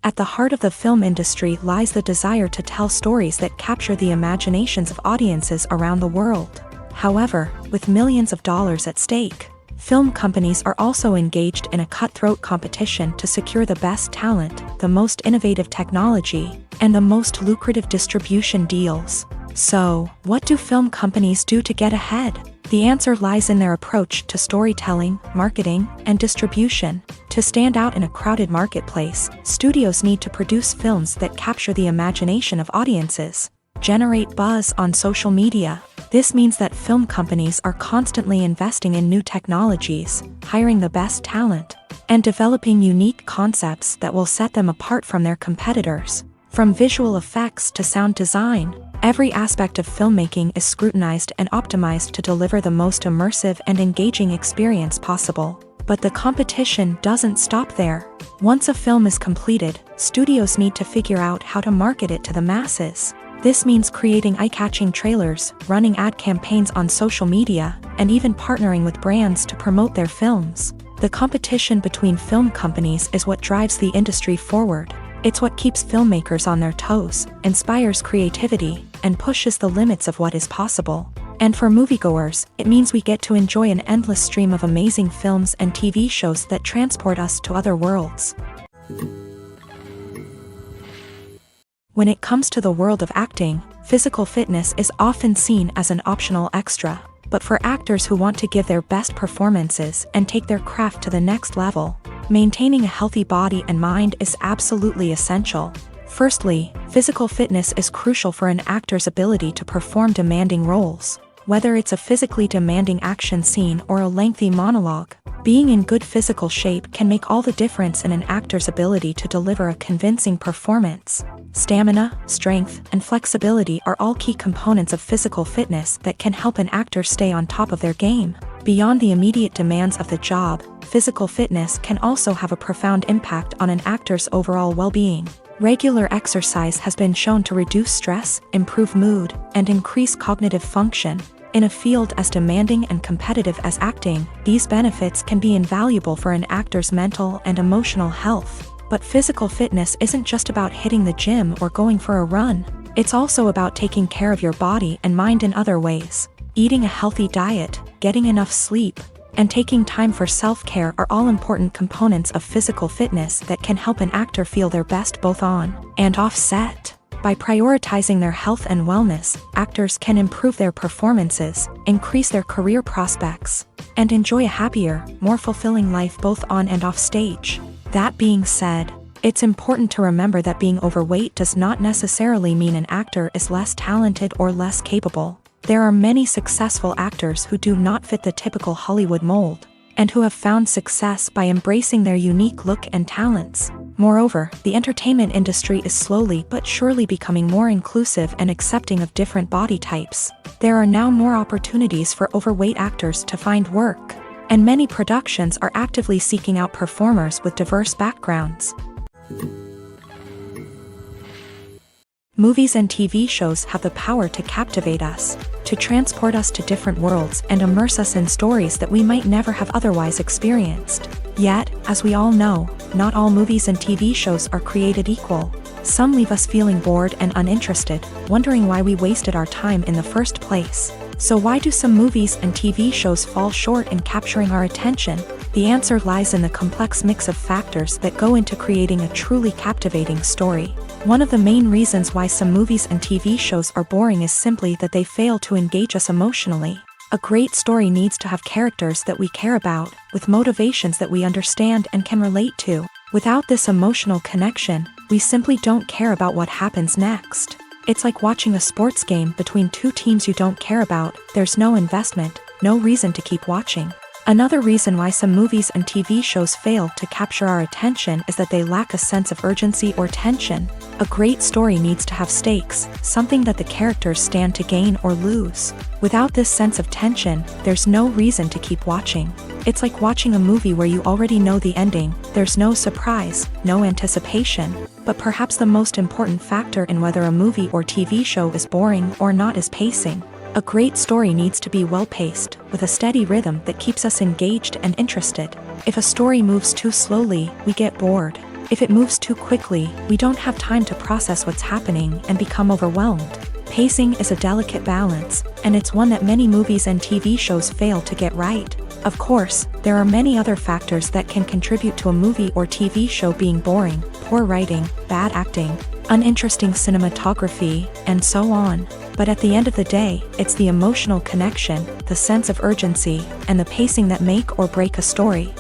At the heart of the film industry lies the desire to tell stories that capture the imaginations of audiences around the world. However, with millions of dollars at stake, film companies are also engaged in a cutthroat competition to secure the best talent, the most innovative technology, and the most lucrative distribution deals. So, what do film companies do to get ahead? The answer lies in their approach to storytelling, marketing, and distribution. To stand out in a crowded marketplace, studios need to produce films that capture the imagination of audiences, generate buzz on social media. This means that film companies are constantly investing in new technologies, hiring the best talent, and developing unique concepts that will set them apart from their competitors. From visual effects to sound design, every aspect of filmmaking is scrutinized and optimized to deliver the most immersive and engaging experience possible. But the competition doesn't stop there. Once a film is completed, studios need to figure out how to market it to the masses. This means creating eye-catching trailers, running ad campaigns on social media, and even partnering with brands to promote their films. The competition between film companies is what drives the industry forward. It's what keeps filmmakers on their toes, inspires creativity, and pushes the limits of what is possible. And for moviegoers, it means we get to enjoy an endless stream of amazing films and TV shows that transport us to other worlds. When it comes to the world of acting, physical fitness is often seen as an optional extra. But for actors who want to give their best performances and take their craft to the next level, maintaining a healthy body and mind is absolutely essential. Firstly, physical fitness is crucial for an actor's ability to perform demanding roles. Whether it's a physically demanding action scene or a lengthy monologue, being in good physical shape can make all the difference in an actor's ability to deliver a convincing performance. Stamina, strength, and flexibility are all key components of physical fitness that can help an actor stay on top of their game. Beyond the immediate demands of the job, physical fitness can also have a profound impact on an actor's overall well-being. Regular exercise has been shown to reduce stress, improve mood, and increase cognitive function. In a field as demanding and competitive as acting, these benefits can be invaluable for an actor's mental and emotional health. But physical fitness isn't just about hitting the gym or going for a run. It's also about taking care of your body and mind in other ways. Eating a healthy diet, getting enough sleep, and taking time for self-care are all important components of physical fitness that can help an actor feel their best both on and off set. By prioritizing their health and wellness, actors can improve their performances, increase their career prospects, and enjoy a happier, more fulfilling life both on and off stage. That being said, it's important to remember that being overweight does not necessarily mean an actor is less talented or less capable. There are many successful actors who do not fit the typical Hollywood mold, and who have found success by embracing their unique look and talents. Moreover, the entertainment industry is slowly but surely becoming more inclusive and accepting of different body types. There are now more opportunities for overweight actors to find work, and many productions are actively seeking out performers with diverse backgrounds. Movies and TV shows have the power to captivate us, to transport us to different worlds and immerse us in stories that we might never have otherwise experienced. Yet, as we all know, not all movies and TV shows are created equal. Some leave us feeling bored and uninterested, wondering why we wasted our time in the first place. So why do some movies and TV shows fall short in capturing our attention? The answer lies in the complex mix of factors that go into creating a truly captivating story. One of the main reasons why some movies and TV shows are boring is simply that they fail to engage us emotionally. A great story needs to have characters that we care about, with motivations that we understand and can relate to. Without this emotional connection, we simply don't care about what happens next. It's like watching a sports game between two teams you don't care about. There's no investment, no reason to keep watching. Another reason why some movies and TV shows fail to capture our attention is that they lack a sense of urgency or tension. A great story needs to have stakes, something that the characters stand to gain or lose. Without this sense of tension, there's no reason to keep watching. It's like watching a movie where you already know the ending. There's no surprise, no anticipation. But perhaps the most important factor in whether a movie or TV show is boring or not is pacing. A great story needs to be well-paced, with a steady rhythm that keeps us engaged and interested. If a story moves too slowly, we get bored. If it moves too quickly, we don't have time to process what's happening and become overwhelmed. Pacing is a delicate balance, and it's one that many movies and TV shows fail to get right. Of course, there are many other factors that can contribute to a movie or TV show being boring: poor writing, bad acting, uninteresting cinematography, and so on. But at the end of the day, it's the emotional connection, the sense of urgency, and the pacing that make or break a story.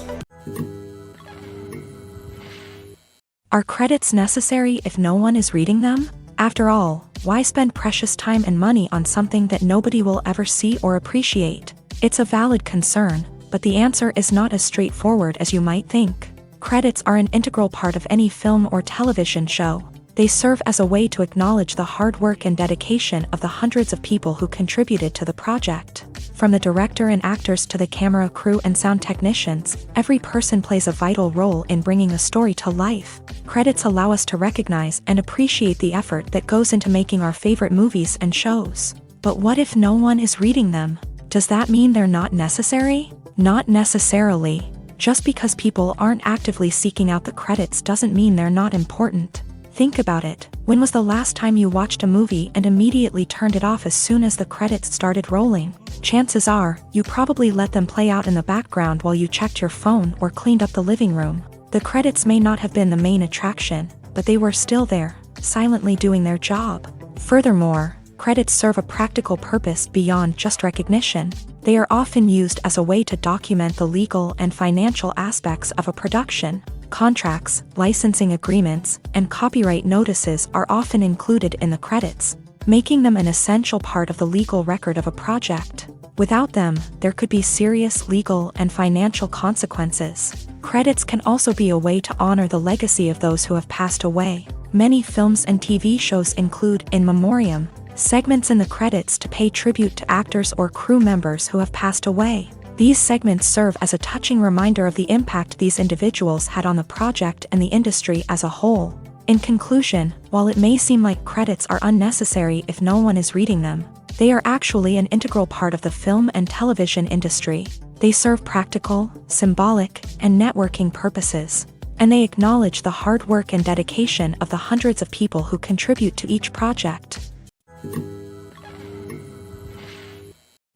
Are credits necessary if no one is reading them? After all, why spend precious time and money on something that nobody will ever see or appreciate? It's a valid concern, but the answer is not as straightforward as you might think. Credits are an integral part of any film or television show. They serve as a way to acknowledge the hard work and dedication of the hundreds of people who contributed to the project. From the director and actors to the camera crew and sound technicians, every person plays a vital role in bringing a story to life. Credits allow us to recognize and appreciate the effort that goes into making our favorite movies and shows. But what if no one is reading them? Does that mean they're not necessary? Not necessarily. Just because people aren't actively seeking out the credits doesn't mean they're not important. Think about it. When was the last time you watched a movie and immediately turned it off as soon as the credits started rolling? Chances are, you probably let them play out in the background while you checked your phone or cleaned up the living room. The credits may not have been the main attraction, but they were still there, silently doing their job. Furthermore, credits serve a practical purpose beyond just recognition. They are often used as a way to document the legal and financial aspects of a production. Contracts, licensing agreements, and copyright notices are often included in the credits, making them an essential part of the legal record of a project. Without them, there could be serious legal and financial consequences. Credits can also be a way to honor the legacy of those who have passed away. Many films and TV shows include in memoriam segments in the credits to pay tribute to actors or crew members who have passed away. These segments serve as a touching reminder of the impact these individuals had on the project and the industry as a whole. In conclusion, while it may seem like credits are unnecessary if no one is reading them, they are actually an integral part of the film and television industry. They serve practical, symbolic, and networking purposes, and they acknowledge the hard work and dedication of the hundreds of people who contribute to each project.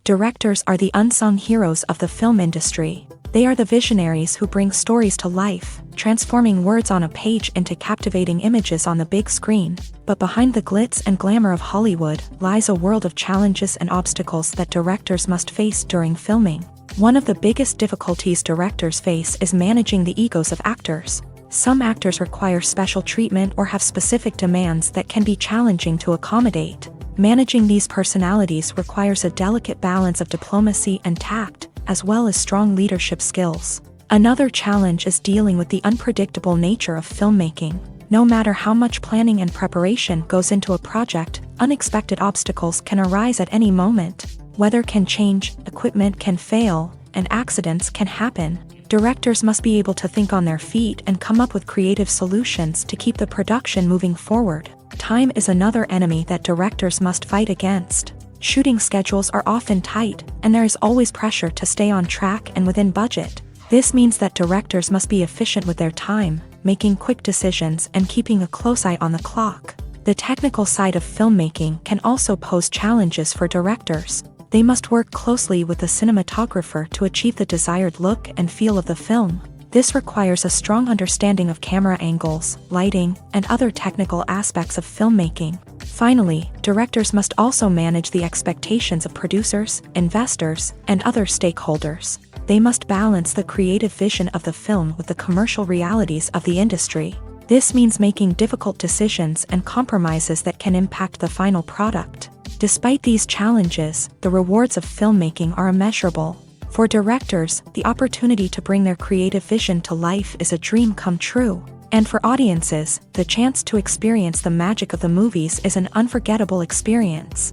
Directors are the unsung heroes of the film industry. They are the visionaries who bring stories to life, transforming words on a page into captivating images on the big screen. But behind the glitz and glamour of Hollywood lies a world of challenges and obstacles that directors must face during filming. One of the biggest difficulties directors face is managing the egos of actors. Some actors require special treatment or have specific demands that can be challenging to accommodate. Managing these personalities requires a delicate balance of diplomacy and tact, as well as strong leadership skills. Another challenge is dealing with the unpredictable nature of filmmaking. No matter how much planning and preparation goes into a project, unexpected obstacles can arise at any moment. Weather can change, equipment can fail, and accidents can happen. Directors must be able to think on their feet and come up with creative solutions to keep the production moving forward. Time is another enemy that directors must fight against. Shooting schedules are often tight, and there is always pressure to stay on track and within budget. This means that directors must be efficient with their time, making quick decisions and keeping a close eye on the clock. The technical side of filmmaking can also pose challenges for directors. They must work closely with the cinematographer to achieve the desired look and feel of the film. This requires a strong understanding of camera angles, lighting, and other technical aspects of filmmaking. Finally, directors must also manage the expectations of producers, investors, and other stakeholders. They must balance the creative vision of the film with the commercial realities of the industry. This means making difficult decisions and compromises that can impact the final product. Despite these challenges, the rewards of filmmaking are immeasurable. For directors, the opportunity to bring their creative vision to life is a dream come true. And for audiences, the chance to experience the magic of the movies is an unforgettable experience.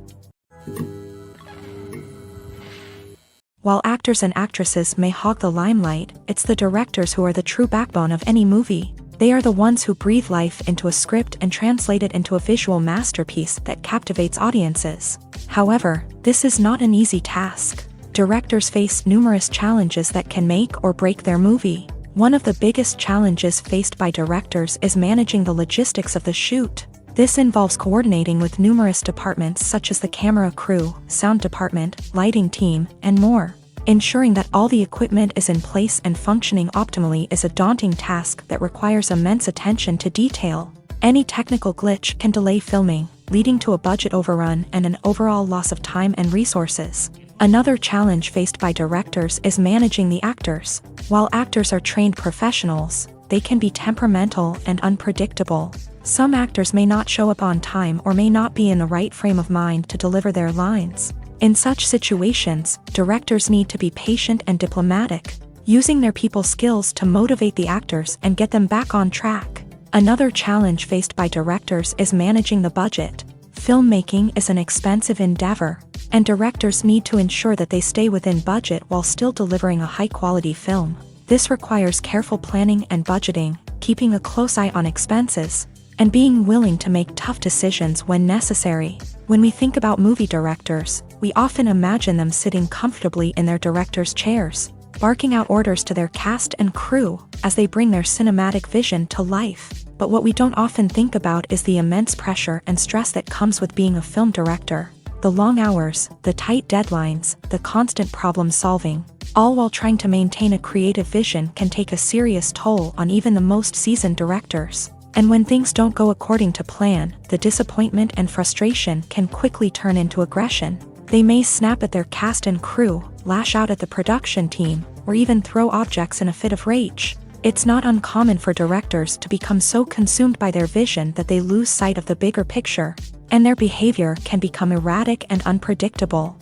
While actors and actresses may hog the limelight, it's the directors who are the true backbone of any movie. They are the ones who breathe life into a script and translate it into a visual masterpiece that captivates audiences. However, this is not an easy task. Directors face numerous challenges that can make or break their movie. One of the biggest challenges faced by directors is managing the logistics of the shoot. This involves coordinating with numerous departments such as the camera crew, sound department, lighting team, and more. Ensuring that all the equipment is in place and functioning optimally is a daunting task that requires immense attention to detail. Any technical glitch can delay filming, leading to a budget overrun and an overall loss of time and resources. Another challenge faced by directors is managing the actors. While actors are trained professionals, they can be temperamental and unpredictable. Some actors may not show up on time or may not be in the right frame of mind to deliver their lines. In such situations, directors need to be patient and diplomatic, using their people skills to motivate the actors and get them back on track. Another challenge faced by directors is managing the budget. Filmmaking is an expensive endeavor, and directors need to ensure that they stay within budget while still delivering a high-quality film. This requires careful planning and budgeting, keeping a close eye on expenses, and being willing to make tough decisions when necessary. When we think about movie directors, we often imagine them sitting comfortably in their director's chairs, barking out orders to their cast and crew as they bring their cinematic vision to life. but what we don't often think about is the immense pressure and stress that comes with being a film director. The long hours, the tight deadlines, the constant problem solving, all while trying to maintain a creative vision can take a serious toll on even the most seasoned directors. And when things don't go according to plan, the disappointment and frustration can quickly turn into aggression. They may snap at their cast and crew, lash out at the production team, or even throw objects in a fit of rage. It's not uncommon for directors to become so consumed by their vision that they lose sight of the bigger picture, and their behavior can become erratic and unpredictable.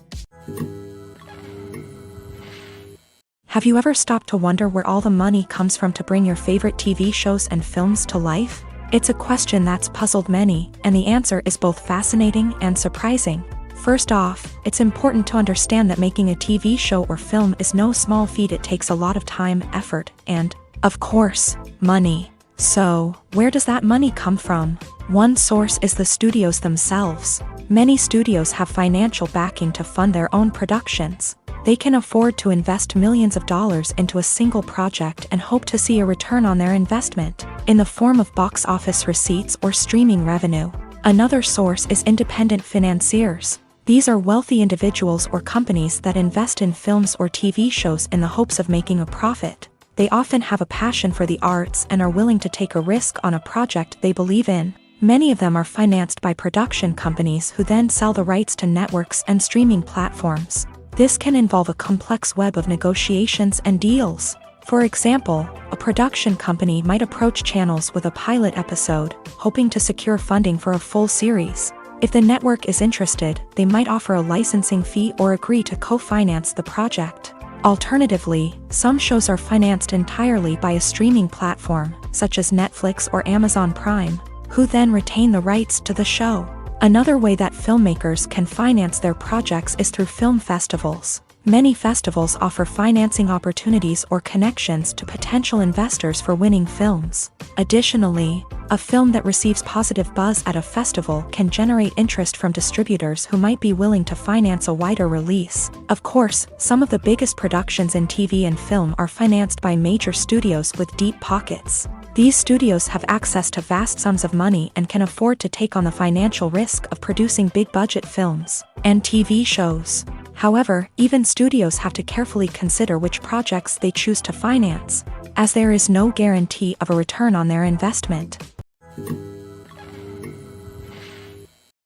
Have you ever stopped to wonder where all the money comes from to bring your favorite TV shows and films to life? It's a question that's puzzled many, and the answer is both fascinating and surprising. First off, it's important to understand that making a TV show or film is no small feat. It takes a lot of time, effort, and, of course, money. So, where does that money come from? One source is the studios themselves. Many studios have financial backing to fund their own productions. They can afford to invest millions of dollars into a single project and hope to see a return on their investment, in the form of box office receipts or streaming revenue. Another source is independent financiers. These are wealthy individuals or companies that invest in films or TV shows in the hopes of making a profit. They often have a passion for the arts and are willing to take a risk on a project they believe in. Many of them are financed by production companies who then sell the rights to networks and streaming platforms. This can involve a complex web of negotiations and deals. For example, a production company might approach channels with a pilot episode, hoping to secure funding for a full series. If the network is interested, they might offer a licensing fee or agree to co-finance the project. Alternatively, some shows are financed entirely by a streaming platform, such as Netflix or Amazon Prime, who then retain the rights to the show. Another way that filmmakers can finance their projects is through film festivals. Many festivals offer financing opportunities or connections to potential investors for winning films. Additionally, a film that receives positive buzz at a festival can generate interest from distributors who might be willing to finance a wider release. Of course, some of the biggest productions in TV and film are financed by major studios with deep pockets. These studios have access to vast sums of money and can afford to take on the financial risk of producing big-budget films and TV shows. However, even studios have to carefully consider which projects they choose to finance, as there is no guarantee of a return on their investment.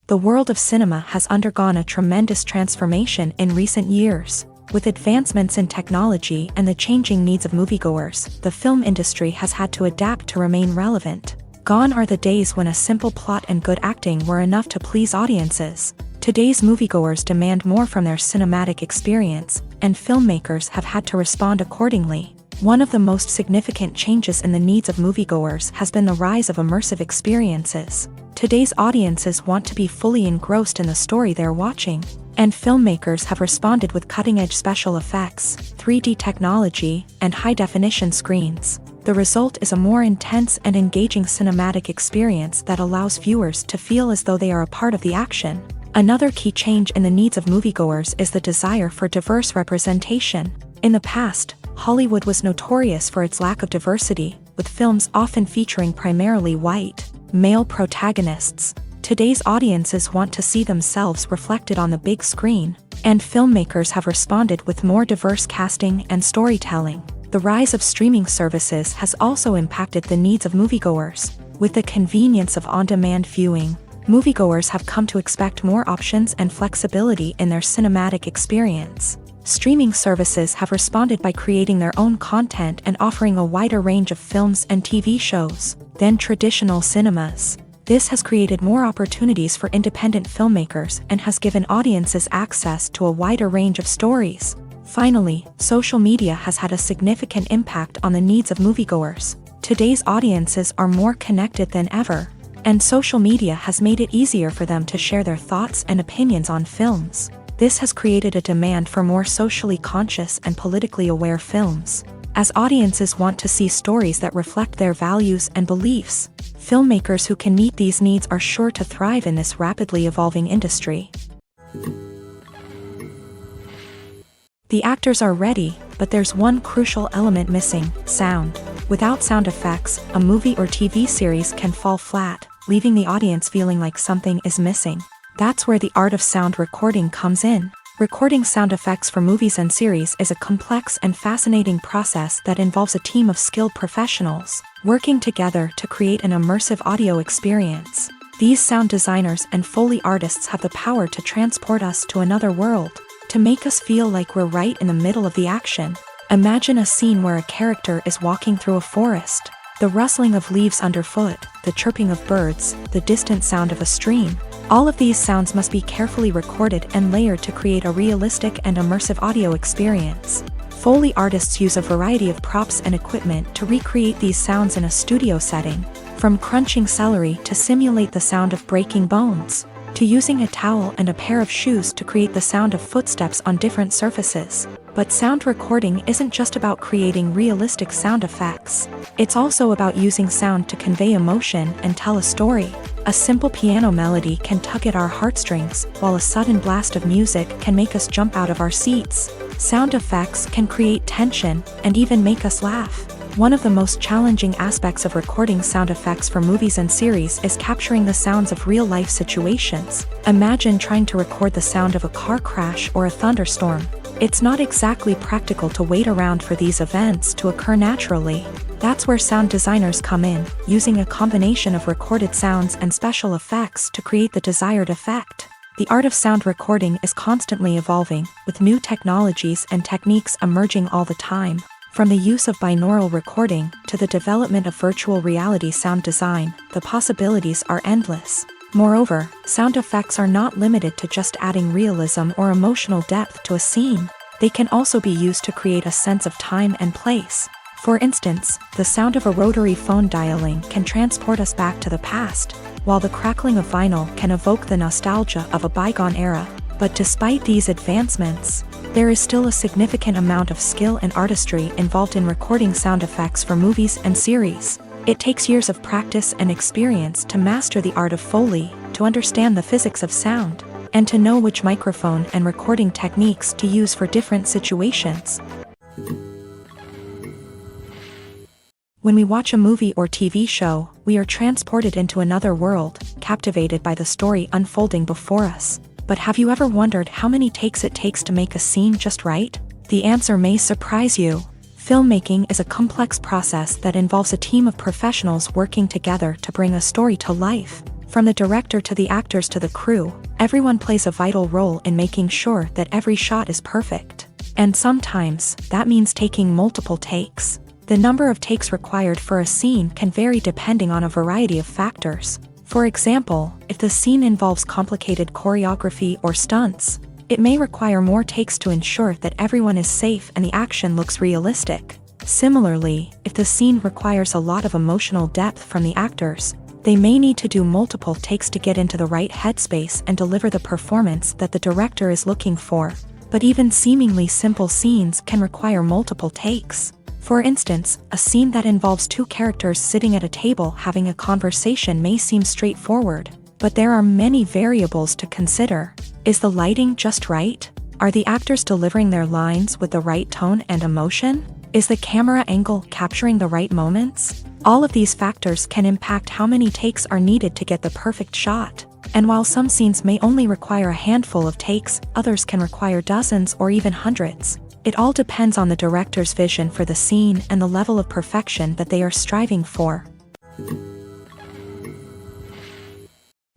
The world of cinema has undergone a tremendous transformation in recent years. With advancements in technology and the changing needs of moviegoers, the film industry has had to adapt to remain relevant. Gone are the days when a simple plot and good acting were enough to please audiences. Today's moviegoers demand more from their cinematic experience, and filmmakers have had to respond accordingly. One of the most significant changes in the needs of moviegoers has been the rise of immersive experiences. Today's audiences want to be fully engrossed in the story they're watching, and filmmakers have responded with cutting-edge special effects, 3D technology, and high-definition screens. The result is a more intense and engaging cinematic experience that allows viewers to feel as though they are a part of the action. Another key change in the needs of moviegoers is the desire for diverse representation. In the past, Hollywood was notorious for its lack of diversity, with films often featuring primarily white, male protagonists. Today's audiences want to see themselves reflected on the big screen, and filmmakers have responded with more diverse casting and storytelling. The rise of streaming services has also impacted the needs of moviegoers. With the convenience of on-demand viewing, moviegoers have come to expect more options and flexibility in their cinematic experience. Streaming services have responded by creating their own content and offering a wider range of films and TV shows than traditional cinemas. This has created more opportunities for independent filmmakers and has given audiences access to a wider range of stories. Finally, social media has had a significant impact on the needs of moviegoers. Today's audiences are more connected than ever, and social media has made it easier for them to share their thoughts and opinions on films. This has created a demand for more socially conscious and politically aware films. As audiences want to see stories that reflect their values and beliefs, filmmakers who can meet these needs are sure to thrive in this rapidly evolving industry. The actors are ready, But there's one crucial element missing: sound. Without sound effects, a movie or TV series can fall flat, leaving the audience feeling like something is missing. That's where the art of sound recording comes in. Recording sound effects for movies and series is a complex and fascinating process that involves a team of skilled professionals working together to create an immersive audio experience. These sound designers and Foley artists have the power to transport us to another world, to make us feel like we're right in the middle of the action. Imagine a scene where a character is walking through a forest. The rustling of leaves underfoot, the chirping of birds, the distant sound of a stream. All of these sounds must be carefully recorded and layered to create a realistic and immersive audio experience. Foley artists use a variety of props and equipment to recreate these sounds in a studio setting, from crunching celery to simulate the sound of breaking bones, to using a towel and a pair of shoes to create the sound of footsteps on different surfaces. But sound recording isn't just about creating realistic sound effects. It's also about using sound to convey emotion and tell a story. A simple piano melody can tug at our heartstrings, while a sudden blast of music can make us jump out of our seats. Sound effects can create tension and even make us laugh. One of the most challenging aspects of recording sound effects for movies and series is capturing the sounds of real-life situations. Imagine trying to record the sound of a car crash or a thunderstorm. It's not exactly practical to wait around for these events to occur naturally. That's where sound designers come in, using a combination of recorded sounds and special effects to create the desired effect. The art of sound recording is constantly evolving, with new technologies and techniques emerging all the time. From the use of binaural recording to the development of virtual reality sound design, the possibilities are endless. Moreover, sound effects are not limited to just adding realism or emotional depth to a scene. They can also be used to create a sense of time and place. For instance, the sound of a rotary phone dialing can transport us back to the past, while the crackling of vinyl can evoke the nostalgia of a bygone era. But despite these advancements, there is still a significant amount of skill and artistry involved in recording sound effects for movies and series. It takes years of practice and experience to master the art of Foley, to understand the physics of sound, and to know which microphone and recording techniques to use for different situations. When we watch a movie or TV show, we are transported into another world, captivated by the story unfolding before us. But have you ever wondered how many takes it takes to make a scene just right? The answer may surprise you. Filmmaking is a complex process that involves a team of professionals working together to bring a story to life. From the director to the actors to the crew, everyone plays a vital role in making sure that every shot is perfect. And sometimes, that means taking multiple takes. The number of takes required for a scene can vary depending on a variety of factors. For example, if the scene involves complicated choreography or stunts, it may require more takes to ensure that everyone is safe and the action looks realistic. Similarly, if the scene requires a lot of emotional depth from the actors, they may need to do multiple takes to get into the right headspace and deliver the performance that the director is looking for. But even seemingly simple scenes can require multiple takes. For instance, a scene that involves two characters sitting at a table having a conversation may seem straightforward, but there are many variables to consider. Is the lighting just right? Are the actors delivering their lines with the right tone and emotion? Is the camera angle capturing the right moments? All of these factors can impact how many takes are needed to get the perfect shot. And while some scenes may only require a handful of takes, others can require dozens or even hundreds. It all depends on the director's vision for the scene and the level of perfection that they are striving for.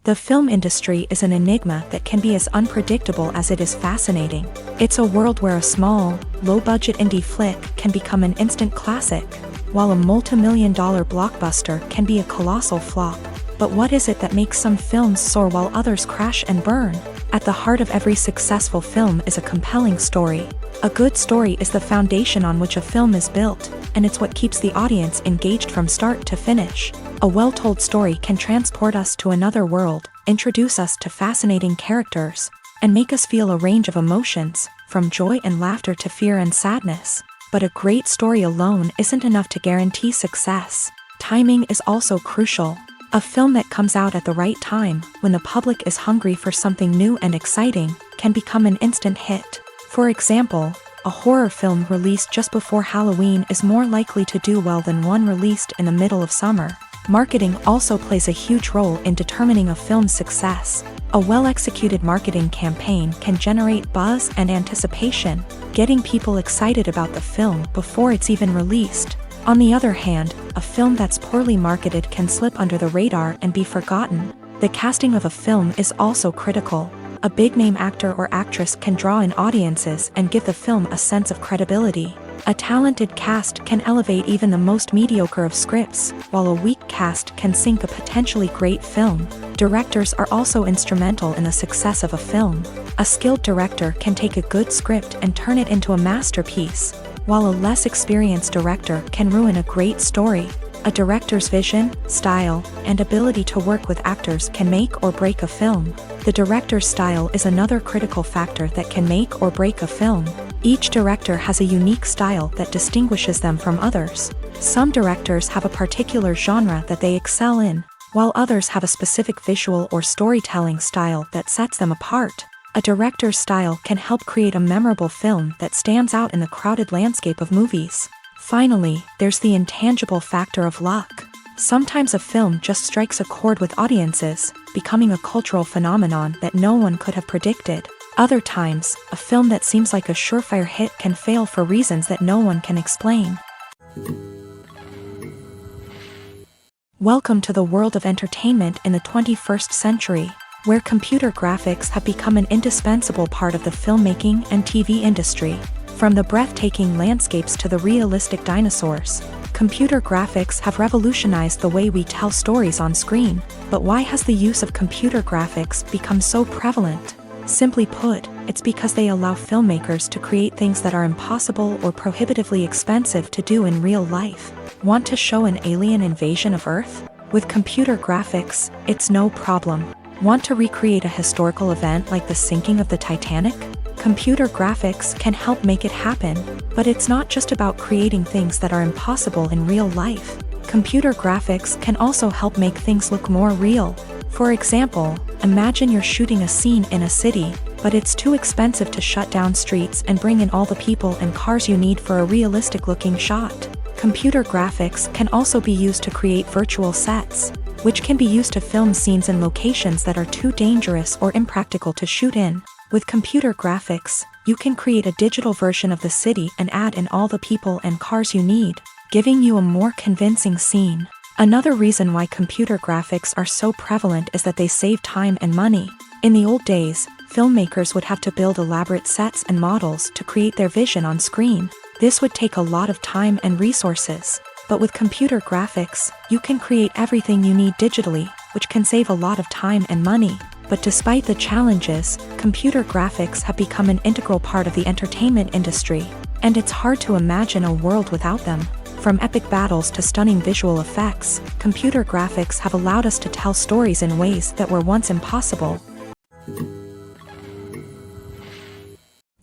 The film industry is an enigma that can be as unpredictable as it is fascinating. It's a world where a small, low-budget indie flick can become an instant classic, while a multi-million-dollar blockbuster can be a colossal flop. But what is it that makes some films soar while others crash and burn? At the heart of every successful film is a compelling story. A good story is the foundation on which a film is built, and it's what keeps the audience engaged from start to finish. A well-told story can transport us to another world, introduce us to fascinating characters, and make us feel a range of emotions, from joy and laughter to fear and sadness. But a great story alone isn't enough to guarantee success. Timing is also crucial. A film that comes out at the right time, when the public is hungry for something new and exciting, can become an instant hit. For example, a horror film released just before Halloween is more likely to do well than one released in the middle of summer. Marketing also plays a huge role in determining a film's success. A well-executed marketing campaign can generate buzz and anticipation, getting people excited about the film before it's even released. On the other hand, a film that's poorly marketed can slip under the radar and be forgotten. The casting of a film is also critical. A big-name actor or actress can draw in audiences and give the film a sense of credibility. A talented cast can elevate even the most mediocre of scripts, while a weak cast can sink a potentially great film. Directors are also instrumental in the success of a film. A skilled director can take a good script and turn it into a masterpiece, while a less experienced director can ruin a great story. A director's vision, style, and ability to work with actors can make or break a film. The director's style is another critical factor that can make or break a film. Each director has a unique style that distinguishes them from others. Some directors have a particular genre that they excel in, while others have a specific visual or storytelling style that sets them apart. A director's style can help create a memorable film that stands out in the crowded landscape of movies. Finally, there's the intangible factor of luck. Sometimes a film just strikes a chord with audiences, becoming a cultural phenomenon that no one could have predicted. Other times, a film that seems like a surefire hit can fail for reasons that no one can explain. Welcome to the world of entertainment in the 21st century, where computer graphics have become an indispensable part of the filmmaking and TV industry. From the breathtaking landscapes to the realistic dinosaurs, computer graphics have revolutionized the way we tell stories on screen. But why has the use of computer graphics become so prevalent? Simply put, it's because they allow filmmakers to create things that are impossible or prohibitively expensive to do in real life. Want to show an alien invasion of Earth? With computer graphics, it's no problem. Want to recreate a historical event like the sinking of the Titanic? Computer graphics can help make it happen, but it's not just about creating things that are impossible in real life. Computer graphics can also help make things look more real. For example, imagine you're shooting a scene in a city, but it's too expensive to shut down streets and bring in all the people and cars you need for a realistic-looking shot. Computer graphics can also be used to create virtual sets, which can be used to film scenes in locations that are too dangerous or impractical to shoot in. With computer graphics, you can create a digital version of the city and add in all the people and cars you need, giving you a more convincing scene. Another reason why computer graphics are so prevalent is that they save time and money. In the old days, filmmakers would have to build elaborate sets and models to create their vision on screen. This would take a lot of time and resources. But with computer graphics, you can create everything you need digitally, which can save a lot of time and money. But despite the challenges, computer graphics have become an integral part of the entertainment industry, and it's hard to imagine a world without them. From epic battles to stunning visual effects, computer graphics have allowed us to tell stories in ways that were once impossible.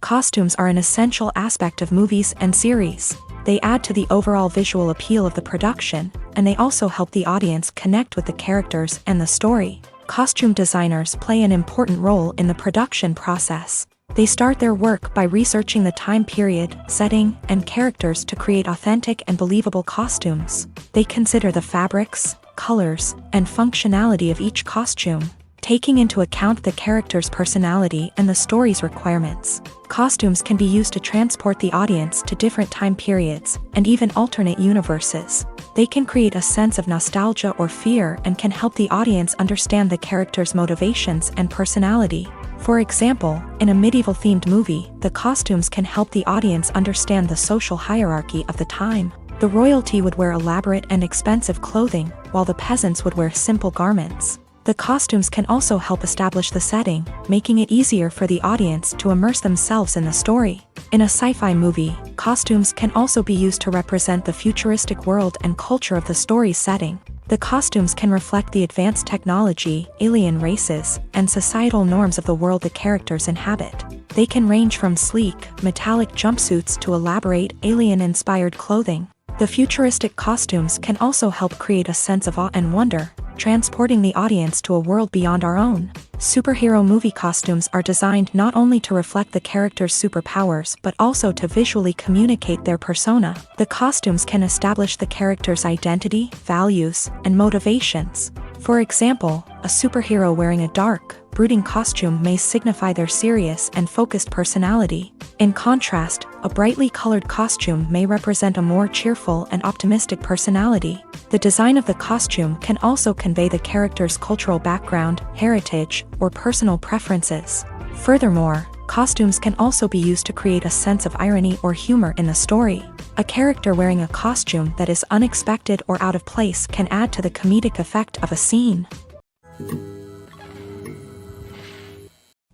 Costumes are an essential aspect of movies and series. They add to the overall visual appeal of the production, and they also help the audience connect with the characters and the story. Costume designers play an important role in the production process. They start their work by researching the time period, setting, and characters to create authentic and believable costumes. They consider the fabrics, colors, and functionality of each costume, taking into account the character's personality and the story's requirements. Costumes can be used to transport the audience to different time periods and even alternate universes. They can create a sense of nostalgia or fear and can help the audience understand the character's motivations and personality. For example, in a medieval-themed movie, the costumes can help the audience understand the social hierarchy of the time. The royalty would wear elaborate and expensive clothing, while the peasants would wear simple garments. The costumes can also help establish the setting, making it easier for the audience to immerse themselves in the story. In a sci-fi movie, costumes can also be used to represent the futuristic world and culture of the story's setting. The costumes can reflect the advanced technology, alien races, and societal norms of the world the characters inhabit. They can range from sleek, metallic jumpsuits to elaborate, alien-inspired clothing. The futuristic costumes can also help create a sense of awe and wonder, transporting the audience to a world beyond our own. Superhero movie costumes are designed not only to reflect the character's superpowers but also to visually communicate their persona. The costumes can establish the character's identity, values, and motivations. For example, a superhero wearing a dark, brooding costume may signify their serious and focused personality. In contrast, a brightly colored costume may represent a more cheerful and optimistic personality. The design of the costume can also convey the character's cultural background, heritage, or personal preferences. Furthermore, costumes can also be used to create a sense of irony or humor in the story. A character wearing a costume that is unexpected or out of place can add to the comedic effect of a scene.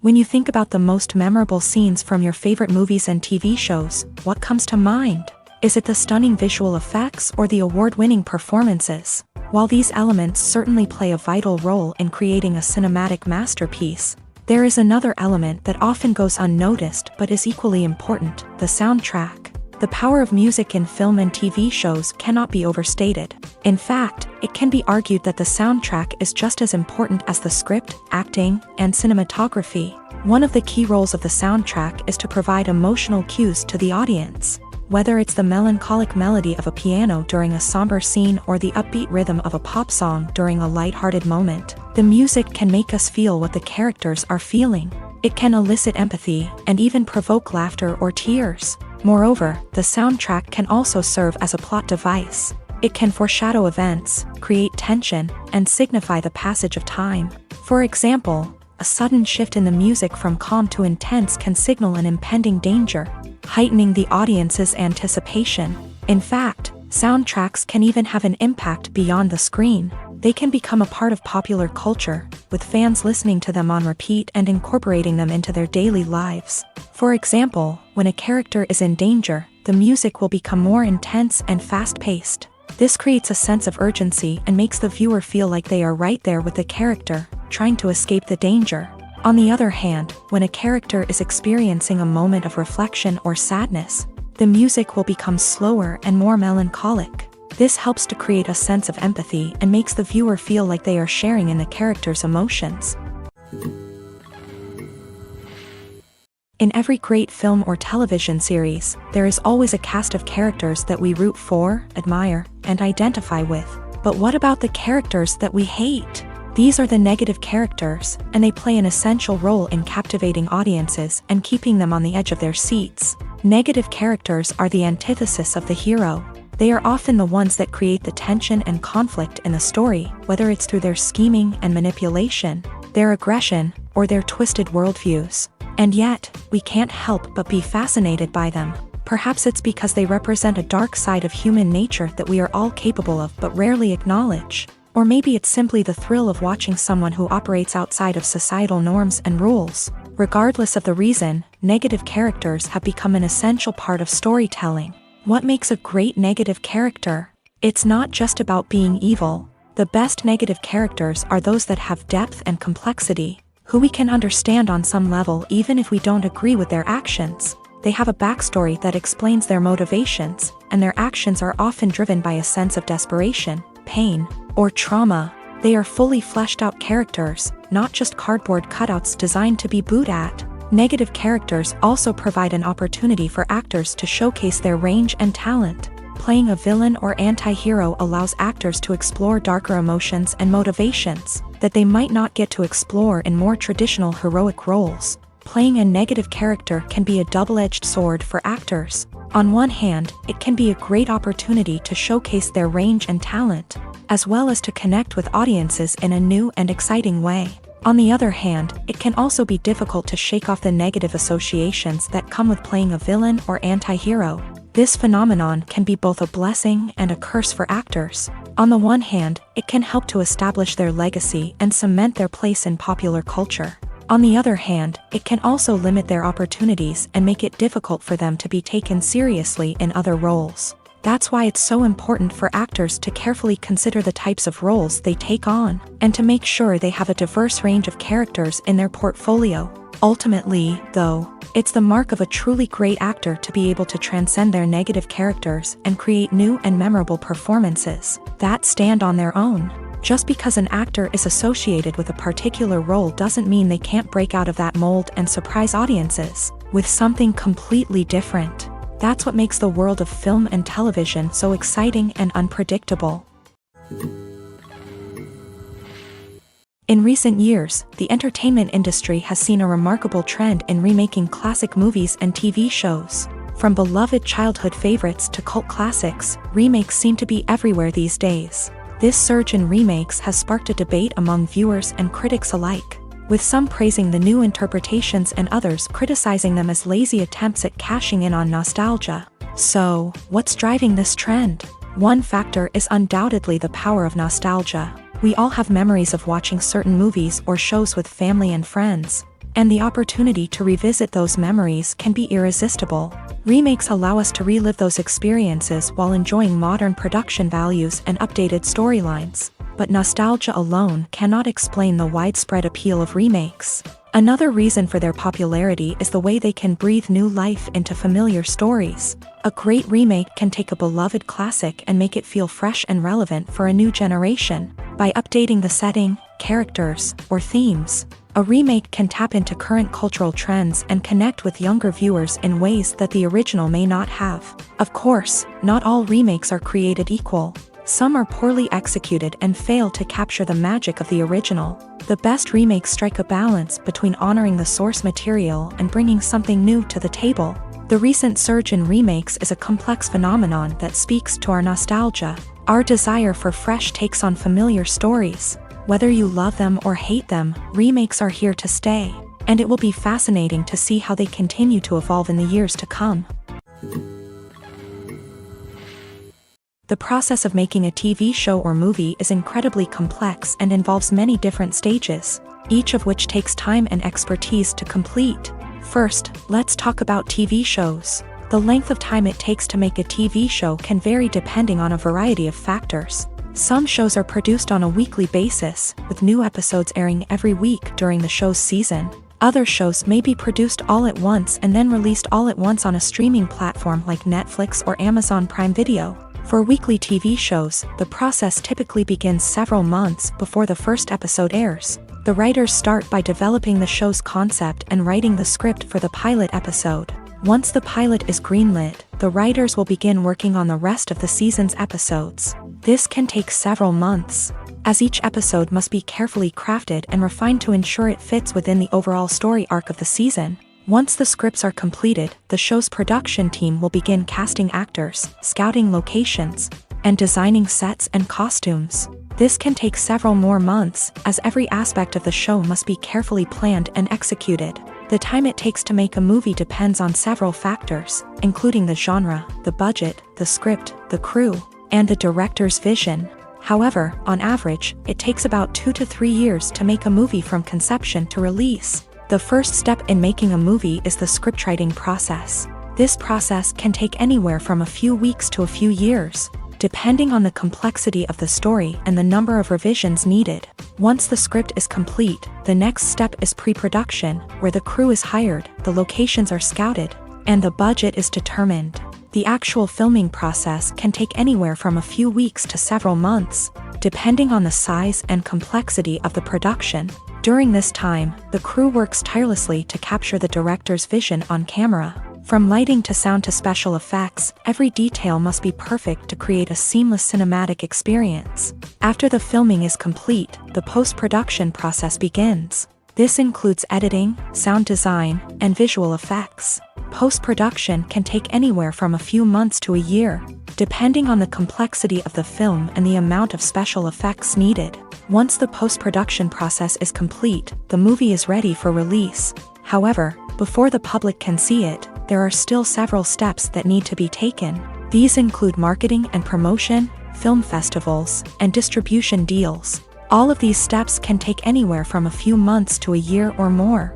When you think about the most memorable scenes from your favorite movies and TV shows, what comes to mind? Is it the stunning visual effects or the award-winning performances? While these elements certainly play a vital role in creating a cinematic masterpiece, there is another element that often goes unnoticed but is equally important: the soundtrack. The power of music in film and TV shows cannot be overstated. In fact, it can be argued that the soundtrack is just as important as the script, acting, and cinematography. One of the key roles of the soundtrack is to provide emotional cues to the audience. Whether it's the melancholic melody of a piano during a somber scene or the upbeat rhythm of a pop song during a lighthearted moment, the music can make us feel what the characters are feeling. It can elicit empathy and even provoke laughter or tears. Moreover, the soundtrack can also serve as a plot device. It can foreshadow events, create tension, and signify the passage of time. For example, a sudden shift in the music from calm to intense can signal an impending danger, heightening the audience's anticipation. In fact, soundtracks can even have an impact beyond the screen. They can become a part of popular culture, with fans listening to them on repeat and incorporating them into their daily lives. For example, when a character is in danger, the music will become more intense and fast-paced. This creates a sense of urgency and makes the viewer feel like they are right there with the character, trying to escape the danger. On the other hand, when a character is experiencing a moment of reflection or sadness, the music will become slower and more melancholic. This helps to create a sense of empathy and makes the viewer feel like they are sharing in the character's emotions. In every great film or television series, there is always a cast of characters that we root for, admire, and identify with. But what about the characters that we hate? These are the negative characters, and they play an essential role in captivating audiences and keeping them on the edge of their seats. Negative characters are the antithesis of the hero. They are often the ones that create the tension and conflict in the story, whether it's through their scheming and manipulation, their aggression, or their twisted worldviews. And yet, we can't help but be fascinated by them. Perhaps it's because they represent a dark side of human nature that we are all capable of but rarely acknowledge. Or maybe it's simply the thrill of watching someone who operates outside of societal norms and rules. Regardless of the reason, negative characters have become an essential part of storytelling. What makes a great negative character? It's not just about being evil. The best negative characters are those that have depth and complexity, who we can understand on some level even if we don't agree with their actions. They have a backstory that explains their motivations, and their actions are often driven by a sense of desperation, pain, or trauma. They are fully fleshed out characters, not just cardboard cutouts designed to be booed at. Negative characters also provide an opportunity for actors to showcase their range and talent. Playing a villain or anti-hero allows actors to explore darker emotions and motivations that they might not get to explore in more traditional heroic roles. Playing a negative character can be a double-edged sword for actors. On one hand, it can be a great opportunity to showcase their range and talent, as well as to connect with audiences in a new and exciting way. On the other hand, it can also be difficult to shake off the negative associations that come with playing a villain or anti-hero. This phenomenon can be both a blessing and a curse for actors. On the one hand, it can help to establish their legacy and cement their place in popular culture. On the other hand, it can also limit their opportunities and make it difficult for them to be taken seriously in other roles. That's why it's so important for actors to carefully consider the types of roles they take on, and to make sure they have a diverse range of characters in their portfolio. Ultimately, though, it's the mark of a truly great actor to be able to transcend their negative characters and create new and memorable performances that stand on their own. Just because an actor is associated with a particular role doesn't mean they can't break out of that mold and surprise audiences with something completely different. That's what makes the world of film and television so exciting and unpredictable. In recent years, the entertainment industry has seen a remarkable trend in remaking classic movies and TV shows. From beloved childhood favorites to cult classics, remakes seem to be everywhere these days. This surge in remakes has sparked a debate among viewers and critics alike, with some praising the new interpretations and others criticizing them as lazy attempts at cashing in on nostalgia. So, what's driving this trend? One factor is undoubtedly the power of nostalgia. We all have memories of watching certain movies or shows with family and friends, and the opportunity to revisit those memories can be irresistible. Remakes allow us to relive those experiences while enjoying modern production values and updated storylines, but nostalgia alone cannot explain the widespread appeal of remakes. Another reason for their popularity is the way they can breathe new life into familiar stories. A great remake can take a beloved classic and make it feel fresh and relevant for a new generation. By updating the setting, characters, or themes, a remake can tap into current cultural trends and connect with younger viewers in ways that the original may not have. Of course, not all remakes are created equal. Some are poorly executed and fail to capture the magic of the original. The best remakes strike a balance between honoring the source material and bringing something new to the table. The recent surge in remakes is a complex phenomenon that speaks to our nostalgia, our desire for fresh takes on familiar stories. Whether you love them or hate them, remakes are here to stay, and it will be fascinating to see how they continue to evolve in the years to come. The process of making a TV show or movie is incredibly complex and involves many different stages, each of which takes time and expertise to complete. First, let's talk about TV shows. The length of time it takes to make a TV show can vary depending on a variety of factors. Some shows are produced on a weekly basis, with new episodes airing every week during the show's season. Other shows may be produced all at once and then released all at once on a streaming platform like Netflix or Amazon Prime Video. For weekly TV shows, the process typically begins several months before the first episode airs. The writers start by developing the show's concept and writing the script for the pilot episode. Once the pilot is greenlit, the writers will begin working on the rest of the season's episodes. This can take several months, as each episode must be carefully crafted and refined to ensure it fits within the overall story arc of the season. Once the scripts are completed, the show's production team will begin casting actors, scouting locations, and designing sets and costumes. This can take several more months, as every aspect of the show must be carefully planned and executed. The time it takes to make a movie depends on several factors, including the genre, the budget, the script, the crew, and the director's vision. However, on average, it takes about 2 to 3 years to make a movie from conception to release. The first step in making a movie is the scriptwriting process. This process can take anywhere from a few weeks to a few years, depending on the complexity of the story and the number of revisions needed. Once the script is complete, the next step is pre-production, where the crew is hired, the locations are scouted, and the budget is determined. The actual filming process can take anywhere from a few weeks to several months, depending on the size and complexity of the production. During this time, the crew works tirelessly to capture the director's vision on camera. From lighting to sound to special effects, every detail must be perfect to create a seamless cinematic experience. After the filming is complete, the post-production process begins. This includes editing, sound design, and visual effects. Post-production can take anywhere from a few months to a year, depending on the complexity of the film and the amount of special effects needed. Once the post-production process is complete, the movie is ready for release. However, before the public can see it, there are still several steps that need to be taken. These include marketing and promotion, film festivals, and distribution deals. All of these steps can take anywhere from a few months to a year or more.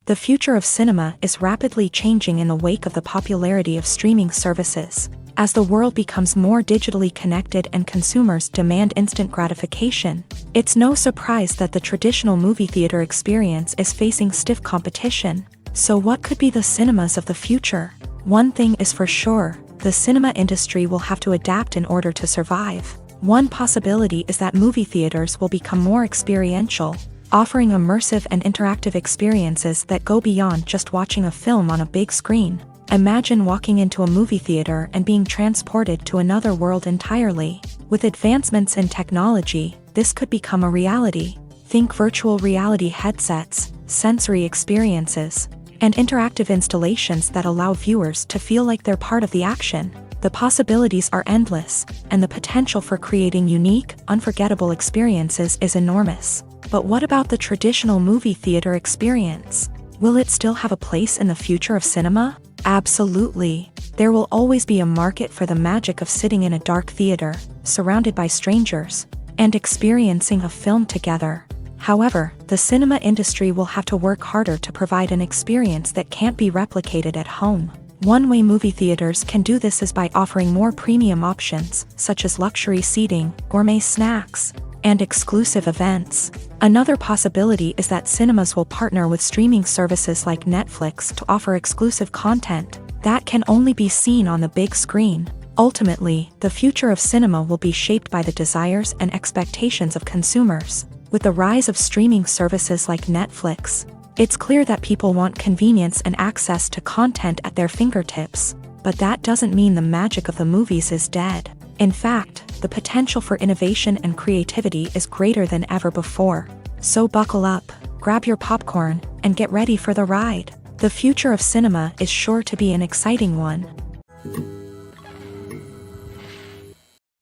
The future of cinema is rapidly changing in the wake of the popularity of streaming services. As the world becomes more digitally connected and consumers demand instant gratification, it's no surprise that the traditional movie theater experience is facing stiff competition. So what could be the cinemas of the future? One thing is for sure, the cinema industry will have to adapt in order to survive. One possibility is that movie theaters will become more experiential, offering immersive and interactive experiences that go beyond just watching a film on a big screen. Imagine walking into a movie theater and being transported to another world entirely. With advancements in technology, this could become a reality. Think virtual reality headsets, sensory experiences, and interactive installations that allow viewers to feel like they're part of the action. The possibilities are endless, and the potential for creating unique, unforgettable experiences is enormous. But what about the traditional movie theater experience? Will it still have a place in the future of cinema? Absolutely. There will always be a market for the magic of sitting in a dark theater, surrounded by strangers, and experiencing a film together. However, the cinema industry will have to work harder to provide an experience that can't be replicated at home. One way movie theaters can do this is by offering more premium options, such as luxury seating, gourmet snacks, and exclusive events. Another possibility is that cinemas will partner with streaming services like Netflix to offer exclusive content that can only be seen on the big screen. Ultimately, the future of cinema will be shaped by the desires and expectations of consumers. With the rise of streaming services like Netflix, it's clear that people want convenience and access to content at their fingertips. But that doesn't mean the magic of the movies is dead. In fact, the potential for innovation and creativity is greater than ever before. So buckle up, grab your popcorn, and get ready for the ride. The future of cinema is sure to be an exciting one.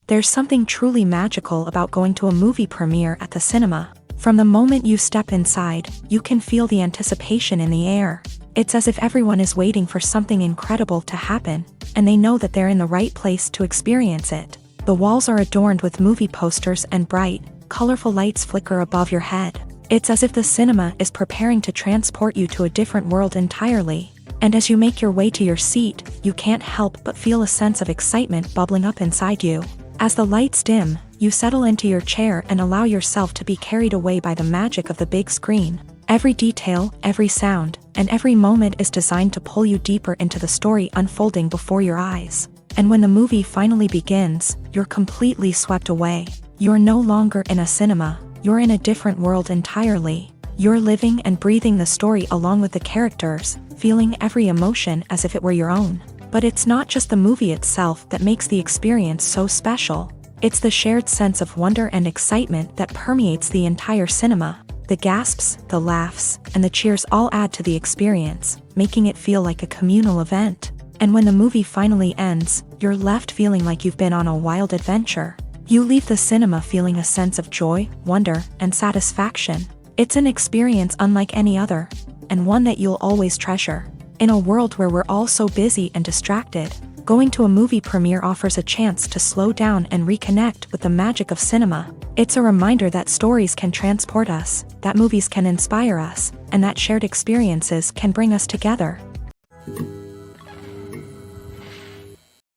There's something truly magical about going to a movie premiere at the cinema. From the moment you step inside, you can feel the anticipation in the air. It's as if everyone is waiting for something incredible to happen, and they know that they're in the right place to experience it. The walls are adorned with movie posters and bright, colorful lights flicker above your head. It's as if the cinema is preparing to transport you to a different world entirely. And as you make your way to your seat, you can't help but feel a sense of excitement bubbling up inside you. As the lights dim, you settle into your chair and allow yourself to be carried away by the magic of the big screen. Every detail, every sound, and every moment is designed to pull you deeper into the story unfolding before your eyes. And when the movie finally begins, you're completely swept away. You're no longer in a cinema, you're in a different world entirely. You're living and breathing the story along with the characters, feeling every emotion as if it were your own. But it's not just the movie itself that makes the experience so special. It's the shared sense of wonder and excitement that permeates the entire cinema. The gasps, the laughs, and the cheers all add to the experience, making it feel like a communal event. And when the movie finally ends, you're left feeling like you've been on a wild adventure. You leave the cinema feeling a sense of joy, wonder, and satisfaction. It's an experience unlike any other, and one that you'll always treasure. In a world where we're all so busy and distracted, going to a movie premiere offers a chance to slow down and reconnect with the magic of cinema. It's a reminder that stories can transport us, that movies can inspire us, and that shared experiences can bring us together.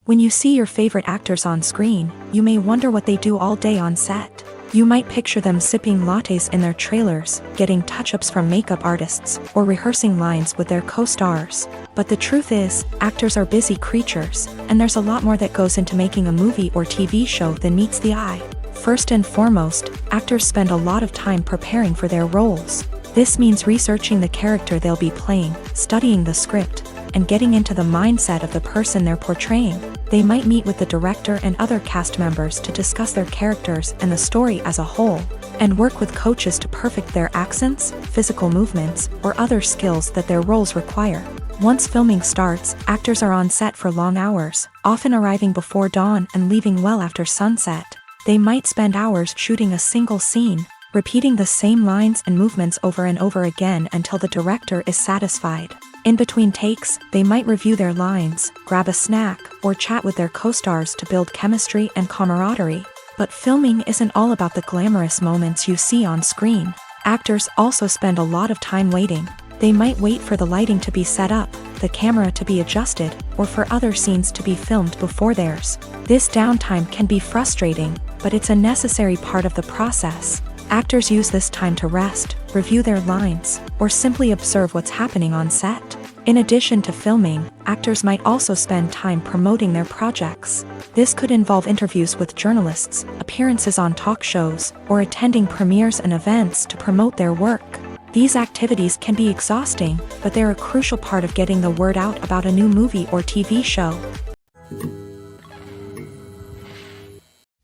When you see your favorite actors on screen, you may wonder what they do all day on set. You might picture them sipping lattes in their trailers, getting touch-ups from makeup artists, or rehearsing lines with their co-stars. But the truth is, actors are busy creatures, and there's a lot more that goes into making a movie or TV show than meets the eye. First and foremost, actors spend a lot of time preparing for their roles. This means researching the character they'll be playing, studying the script, and getting into the mindset of the person they're portraying. They might meet with the director and other cast members to discuss their characters and the story as a whole, and work with coaches to perfect their accents, physical movements, or other skills that their roles require. Once filming starts, actors are on set for long hours, often arriving before dawn and leaving well after sunset. They might spend hours shooting a single scene, repeating the same lines and movements over and over again until the director is satisfied. In between takes, they might review their lines, grab a snack, or chat with their co-stars to build chemistry and camaraderie. But filming isn't all about the glamorous moments you see on screen. Actors also spend a lot of time waiting. They might wait for the lighting to be set up, the camera to be adjusted, or for other scenes to be filmed before theirs. This downtime can be frustrating, but it's a necessary part of the process. Actors use this time to rest, review their lines, or simply observe what's happening on set. In addition to filming, actors might also spend time promoting their projects. This could involve interviews with journalists, appearances on talk shows, or attending premieres and events to promote their work. These activities can be exhausting, but they're a crucial part of getting the word out about a new movie or TV show.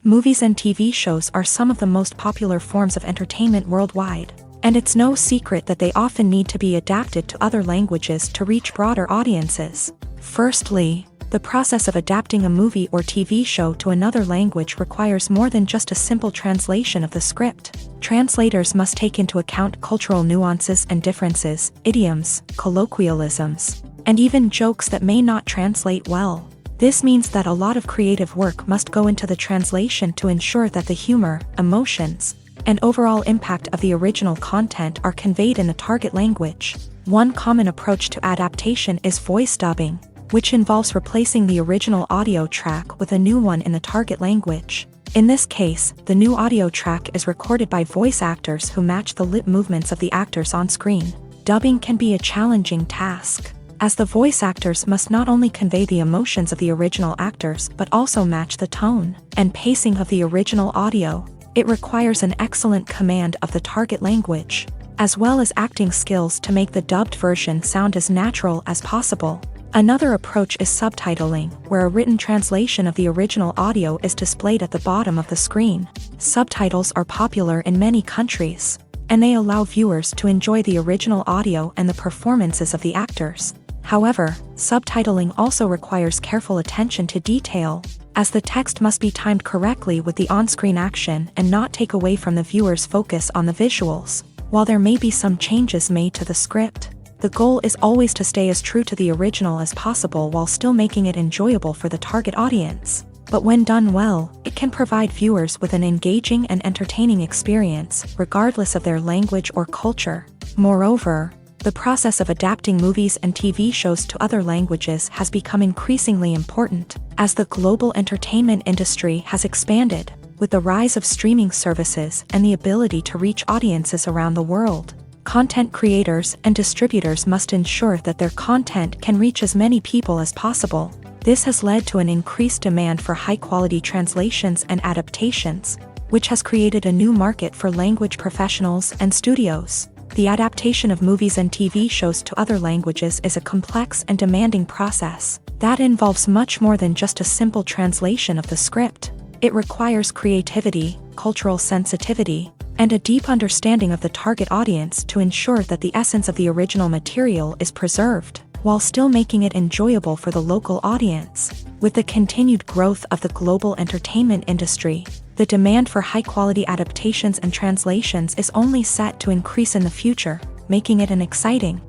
Movies and TV shows are some of the most popular forms of entertainment worldwide. And it's no secret that they often need to be adapted to other languages to reach broader audiences. Firstly, the process of adapting a movie or TV show to another language requires more than just a simple translation of the script. Translators must take into account cultural nuances and differences, idioms, colloquialisms, and even jokes that may not translate well. This means that a lot of creative work must go into the translation to ensure that the humor, emotions, and overall impact of the original content are conveyed in the target language. One common approach to adaptation is voice dubbing, which involves replacing the original audio track with a new one in the target language. In this case, the new audio track is recorded by voice actors who match the lip movements of the actors on screen. Dubbing can be a challenging task, as the voice actors must not only convey the emotions of the original actors but also match the tone and pacing of the original audio. It requires an excellent command of the target language, as well as acting skills to make the dubbed version sound as natural as possible. Another approach is subtitling, where a written translation of the original audio is displayed at the bottom of the screen. Subtitles are popular in many countries, and they allow viewers to enjoy the original audio and the performances of the actors. However, subtitling also requires careful attention to detail, as the text must be timed correctly with the on-screen action and not take away from the viewer's focus on the visuals. While there may be some changes made to the script, the goal is always to stay as true to the original as possible while still making it enjoyable for the target audience. But when done well, it can provide viewers with an engaging and entertaining experience, regardless of their language or culture. Moreover, the process of adapting movies and TV shows to other languages has become increasingly important, as the global entertainment industry has expanded, with the rise of streaming services and the ability to reach audiences around the world. Content creators and distributors must ensure that their content can reach as many people as possible. This has led to an increased demand for high-quality translations and adaptations, which has created a new market for language professionals and studios. The adaptation of movies and TV shows to other languages is a complex and demanding process that involves much more than just a simple translation of the script. It requires creativity, cultural sensitivity, and a deep understanding of the target audience to ensure that the essence of the original material is preserved, while still making it enjoyable for the local audience. With the continued growth of the global entertainment industry, the demand for high-quality adaptations and translations is only set to increase in the future, making it an exciting